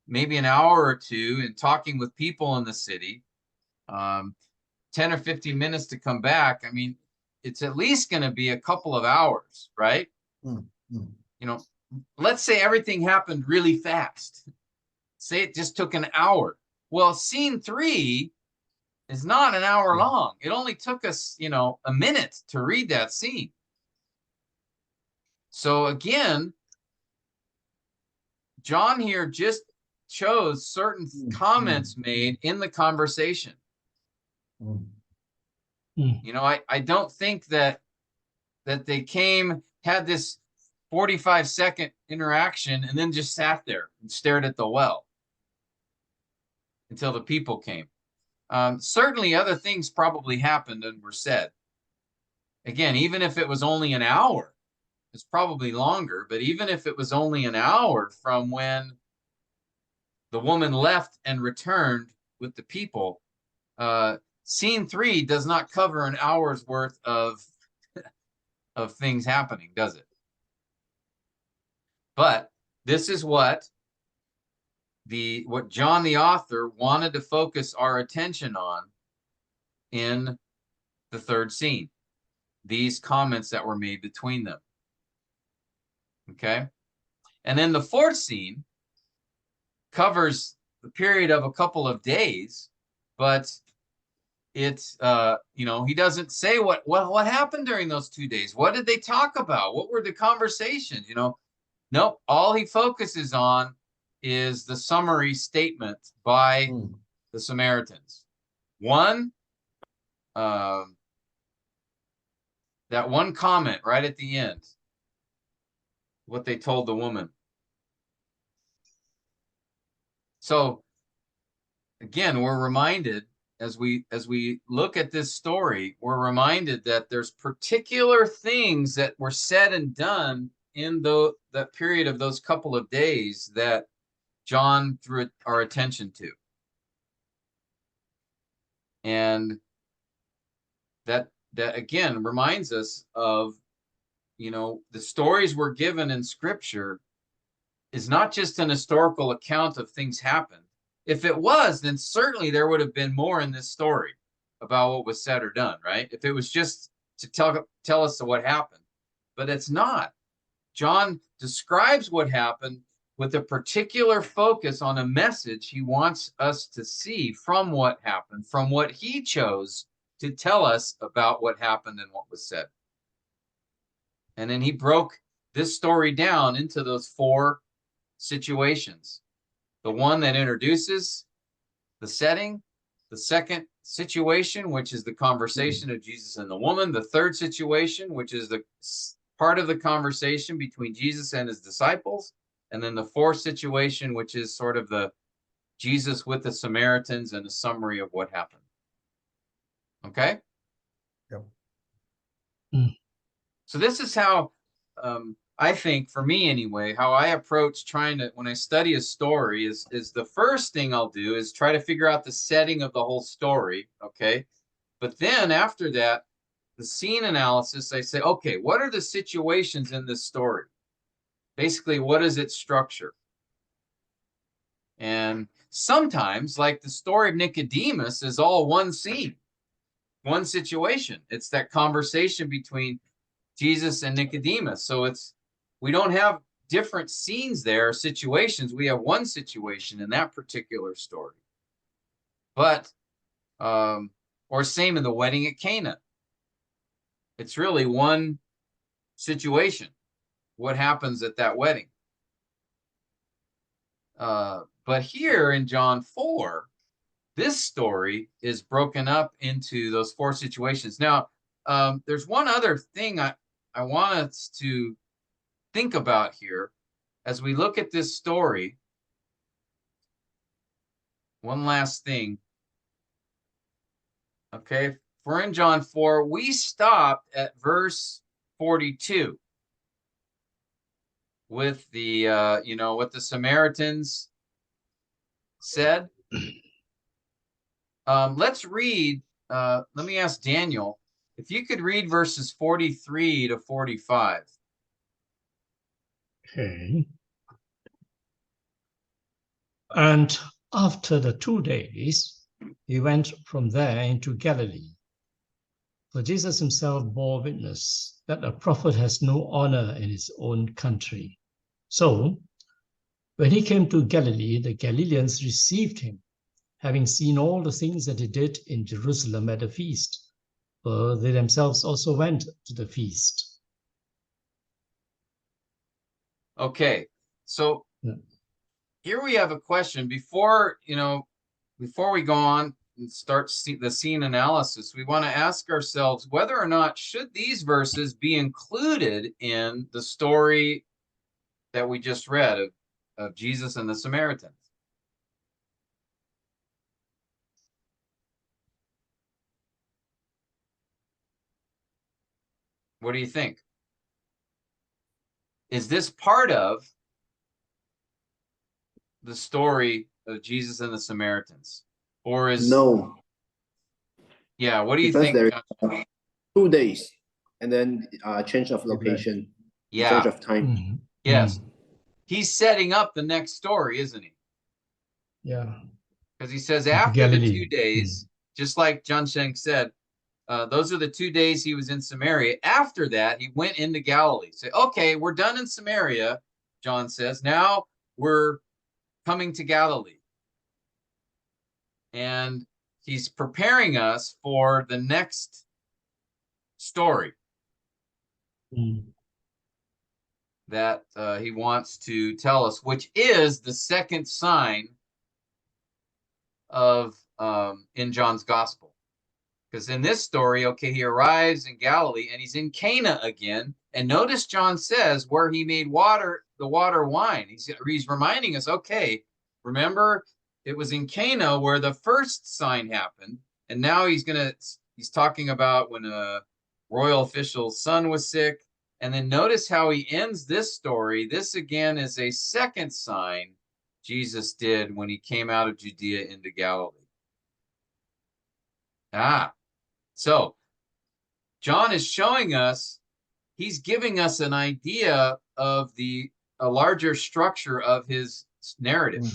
maybe an hour or two in talking with people in the city, 10 or 15 minutes to come back. I mean, it's at least going to be a couple of hours, right? Mm, mm. You know, let's say everything happened really fast. Say it just took an hour. Well, scene 3 is not an hour long. It only took us, you know, a minute to read that scene. So again, John here just chose certain comments made in the conversation. Mm. You know, I don't think that they came, had this 45-second interaction, and then just sat there and stared at the well until the people came. Certainly other things probably happened and were said. Again, even if it was only an hour, it's probably longer, but even if it was only an hour from when the woman left and returned with the people, scene 3 does not cover an hour's worth of things happening, does it? But this is what John the author wanted to focus our attention on in the third scene, these comments that were made between them. Okay? And then the fourth scene covers the period of a couple of days, but it's you know, he doesn't say what happened during those 2 days. What did they talk about? What were the conversations? You know, nope. All he focuses on is the summary statement by the Samaritans. One, that one comment right at the end, what they told the woman. So again, we're reminded as we look at this story, we're reminded that there's particular things that were said and done in that period of those couple of days that John drew our attention to. And that again reminds us of, you know, the stories we're given in Scripture is not just an historical account of things happened. If it was, then certainly there would have been more in this story about what was said or done, right? If it was just to tell us what happened. But it's not. John describes what happened with a particular focus on a message he wants us to see from what happened, from what he chose to tell us about what happened and what was said. And then he broke this story down into those 4 situations. The one that introduces the setting, the second situation, which is the conversation of Jesus and the woman, the third situation, which is the part of the conversation between Jesus and his disciples, and then the fourth situation, which is sort of the Jesus with the Samaritans and a summary of what happened. Okay? Yep. So this is how I think, for me anyway, how I approach trying to, when I study a story, is the first thing I'll do is try to figure out the setting of the whole story, okay? But then after that, the scene analysis, I say, okay, what are the situations in this story? Basically, what is its structure? And sometimes, like the story of Nicodemus is all one scene, one situation. It's that conversation between Jesus and Nicodemus. So we don't have different scenes there, situations. We have one situation in that particular story. But, or same in the wedding at Cana. It's really one situation. What happens at that wedding? But here in John 4, this story is broken up into those 4 situations. Now, there's one other thing I want us to think about here as we look at this story. One last thing. Okay, we're in John 4. We stopped at verse 42 with the, you know, what the Samaritans said. Let's read, let me ask Daniel, if you could read verses 43 to 45. Okay. And after the 2 days, he went from there into Galilee. For Jesus himself bore witness that a prophet has no honor in his own country. So, when he came to Galilee, the Galileans received him, having seen all the things that he did in Jerusalem at the feast, for they themselves also went to the feast. Okay, so Yeah. here we have a question. Before we go on and start the scene analysis, we want to ask ourselves whether or not should these verses be included in the story that we just read of Jesus and the Samaritans. What do you think? Is this part of the story of Jesus and the Samaritans? Or is No, yeah, what do you because think? there are 2 days and then change of location, Yeah. change of time. Mhm. Yes. Mm. He's setting up the next story, isn't he? Yeah. Because he says Into after the Galilee. 2 days, just like John Sheng said, those are the 2 days he was in Samaria. After that, he went into Galilee. Say, okay, we're done in Samaria, John says. Now we're coming to Galilee. And he's preparing us for the next story Mm. that he wants to tell us, which is the second sign of in John's gospel. Because in this story, okay, he arrives in Galilee and he's in Cana again. And notice John says where he made the water wine. He's reminding us, okay, remember it was in Cana where the first sign happened. And now he's talking about when a royal official's son was sick. And then notice how he ends this story. This again is a second sign Jesus did when he came out of Judea into Galilee. So John is showing us, he's giving us an idea of a larger structure of his narrative.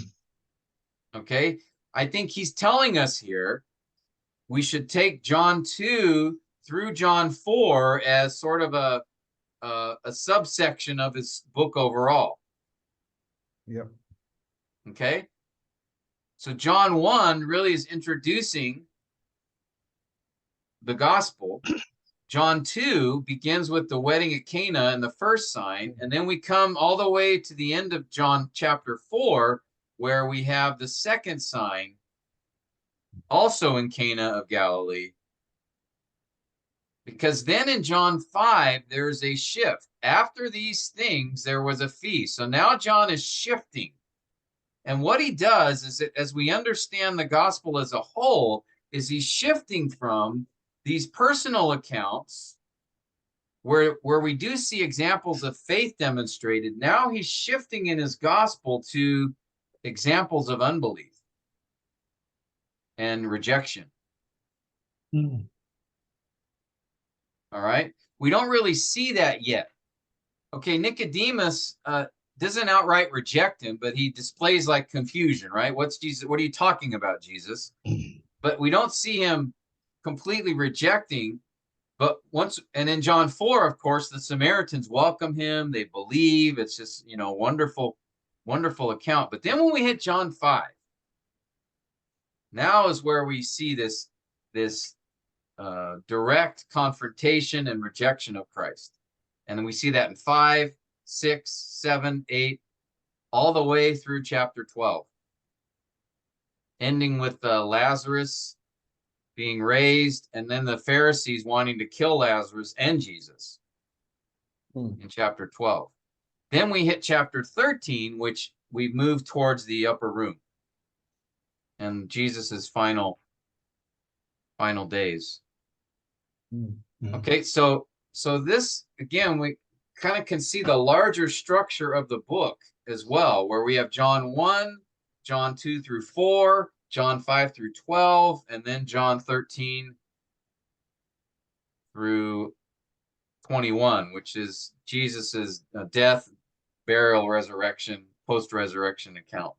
Okay, I think he's telling us here we should take John 2 through John 4 as sort of a subsection of his book overall. Yep. Okay, so John 1 really is introducing the gospel. John 2 begins with the wedding at Cana and the first sign, and then we come all the way to the end of John chapter 4, where we have the second sign, also in Cana of Galilee. Because then in John 5, there's a shift. After these things, there was a feast. So now John is shifting. And what he does is that as we understand the gospel as a whole, is he's shifting from these personal accounts where we do see examples of faith demonstrated. Now he's shifting in his gospel to examples of unbelief and rejection. Mm. All right. We don't really see that yet. Okay, Nicodemus doesn't outright reject him, but he displays like confusion, right? What's Jesus? What are you talking about, Jesus? But we don't see him completely rejecting. But and in John 4, of course, the Samaritans welcome him. They believe. It's just, wonderful, wonderful account. But then when we hit John 5, now is where we see this direct confrontation and rejection of Christ. And then we see that in 5, 6, 7, 8, all the way through chapter 12, ending with Lazarus being raised, and then the Pharisees wanting to kill Lazarus and Jesus in chapter 12. Then we hit chapter 13, which we move towards the upper room and Jesus's final days. Okay, so this, again, we kind of can see the larger structure of the book as well, where we have John 1, John 2 through 4, John 5 through 12, and then John 13 through 21, which is Jesus's death, burial, resurrection, post-resurrection account.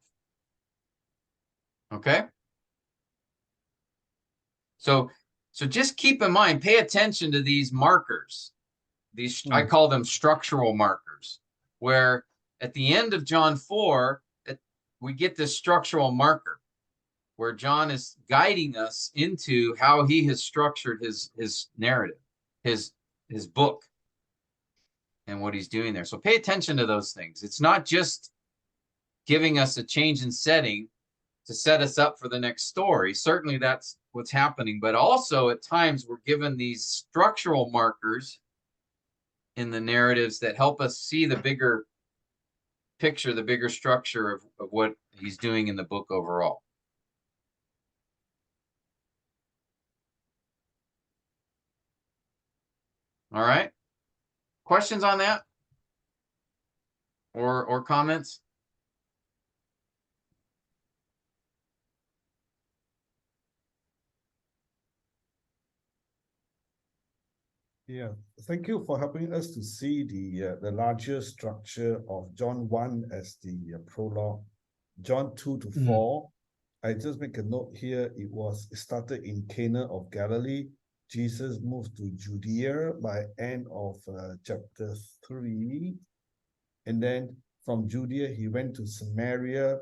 Okay? So just keep in mind, pay attention to these markers. These, I call them structural markers, where at the end of John 4, we get this structural marker where John is guiding us into how he has structured his narrative, his book, and what he's doing there. So pay attention to those things. It's not just giving us a change in setting to set us up for the next story. Certainly that's what's happening, but also at times we're given these structural markers in the narratives that help us see the bigger picture, the bigger structure of what he's doing in the book overall. All right. Questions on that? Or comments? Yeah, thank you for helping us to see the larger structure of John 1 as the prologue. John 2 to 4, I just make a note here. It started in Cana of Galilee. Jesus moved to Judea by end of chapter 3. And then from Judea, he went to Samaria.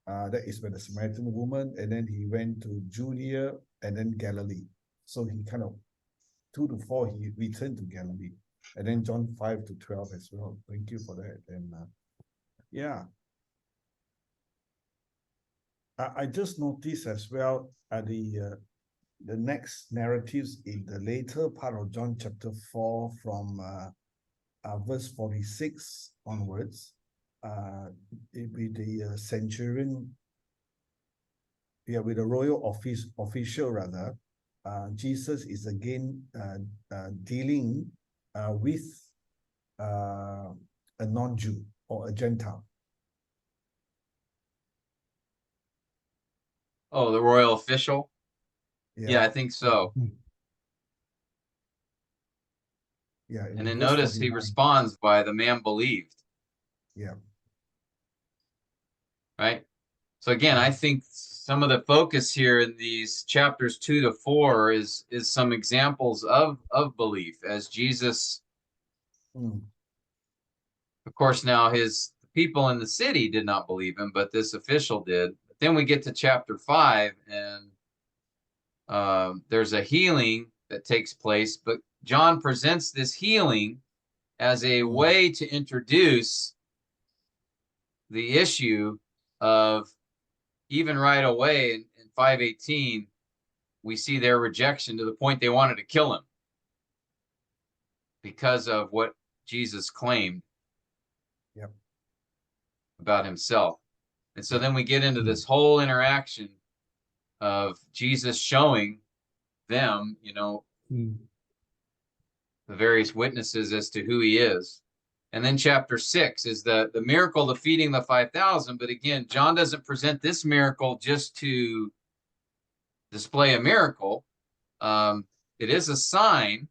That is where the Samaritan woman. And then he went to Judea and then Galilee. So he kind of 2 to 4, he returned to Galilee. And then John 5 to 12 as well. Thank you for that. And yeah. I just noticed as well the next narratives in the later part of John chapter 4 from verse 46 onwards, with the centurion, with the royal official rather, Jesus is again dealing with a non-Jew or a Gentile. Oh, the royal official? Yeah, I think so. Yeah. And then notice he responds by the man believed. Yeah. Right? So again, I think some of the focus here in these chapters 2 to 4 is some examples of belief as Jesus, of course, now his people in the city did not believe him, but this official did. But then we get to chapter 5 and there's a healing that takes place, but John presents this healing as a way to introduce the issue of, even right away in 5:18, we see their rejection to the point they wanted to kill him because of what Jesus claimed about himself. And so then we get into this whole interaction of Jesus showing them, the various witnesses as to who he is. And then chapter 6 is the miracle of feeding the 5,000. But again, John doesn't present this miracle just to display a miracle. It is a sign,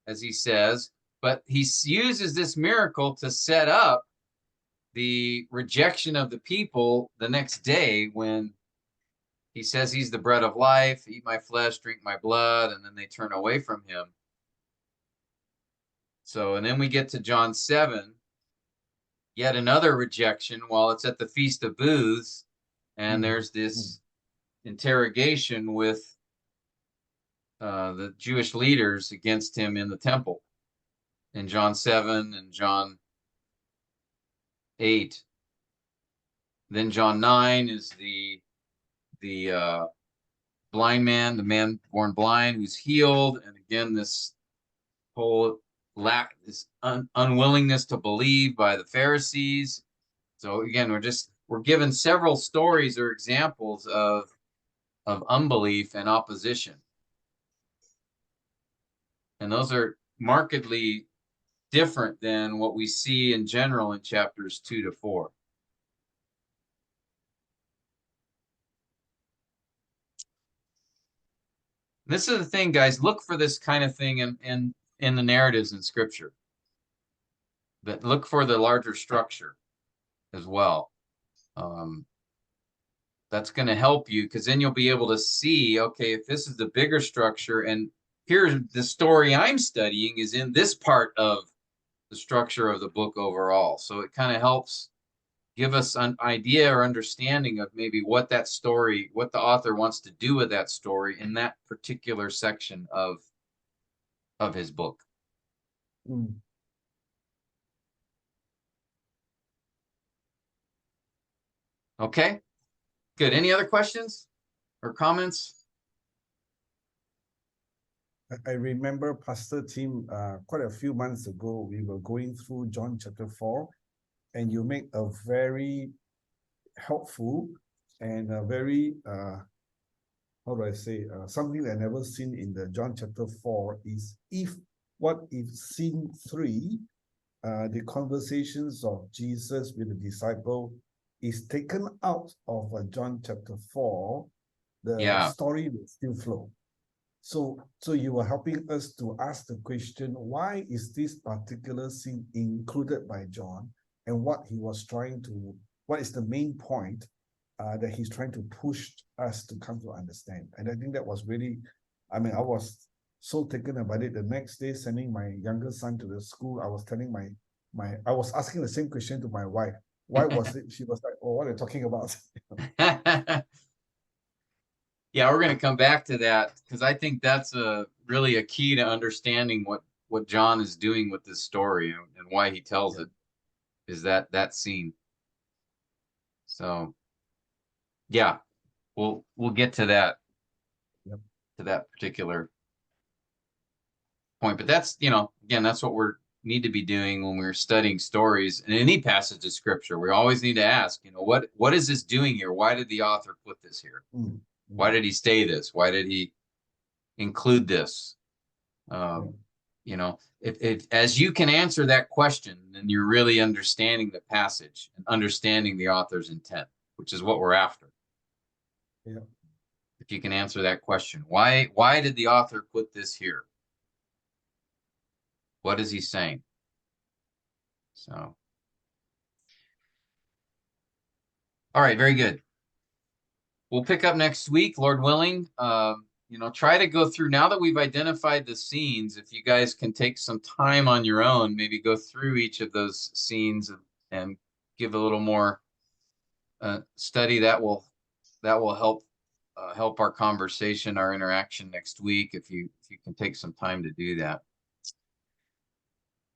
as he says, but he uses this miracle to set up the rejection of the people the next day when he says he's the bread of life, eat my flesh, drink my blood, and then they turn away from him. So, and then we get to John 7, yet another rejection while it's at the Feast of Booths, and there's this interrogation with the Jewish leaders against him in the temple in John 7 and John 8. Then John 9 is the blind man, the man born blind who's healed, and again this whole this unwillingness to believe by the Pharisees. So again, we're given several stories or examples of unbelief and opposition, and those are markedly different than what we see in general in chapters 2 to 4. This is the thing, guys. Look for this kind of thing in the narratives in Scripture. But look for the larger structure. as well. That's going to help you, because then you'll be able to see, okay, if this is the bigger structure, and here's the story I'm studying is in this part of the structure of the book overall. So it kind of helps give us an idea or understanding of maybe what that story, what the author wants to do with that story in that particular section of his book. Mm. Okay, good. Any other questions or comments? I remember Pastor Tim, quite a few months ago, we were going through John chapter 4, and you make a very helpful and a very, how do I say, something that I never seen in the John chapter 4 is what if scene 3, the conversations of Jesus with the disciple is taken out of John chapter 4, the story will still flow. So you were helping us to ask the question, why is this particular scene included by John, and what is the main point that he's trying to push us to come to understand? And I think that was really, I mean, I was so taken about it. The next day, sending my younger son to the school, I was telling I was asking the same question to my wife. Why was it? She was like, oh, what are you talking about? Yeah, we're going to come back to that, because I think that's really a key to understanding what John is doing with this story and why he tells it, is that scene. So yeah, we'll get to that, to that particular point. But that's, again, that's what we're need to be doing when we're studying stories in any passage of scripture. We always need to ask, what is this doing here? Why did the author put this here? Why did he say this? Why did he include this? If as you can answer that question, then you're really understanding the passage and understanding the author's intent, which is what we're after. Yeah. If you can answer that question, why did the author put this here? What is he saying? So, all right, very good. We'll pick up next week, Lord willing. Try to go through, now that we've identified the scenes, if you guys can take some time on your own, maybe go through each of those scenes and give a little more study. That will help our conversation, our interaction next week, if you can take some time to do that.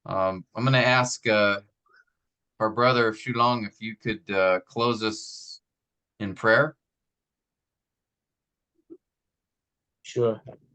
I'm going to ask our brother Shulong if you could close us in prayer. Sure.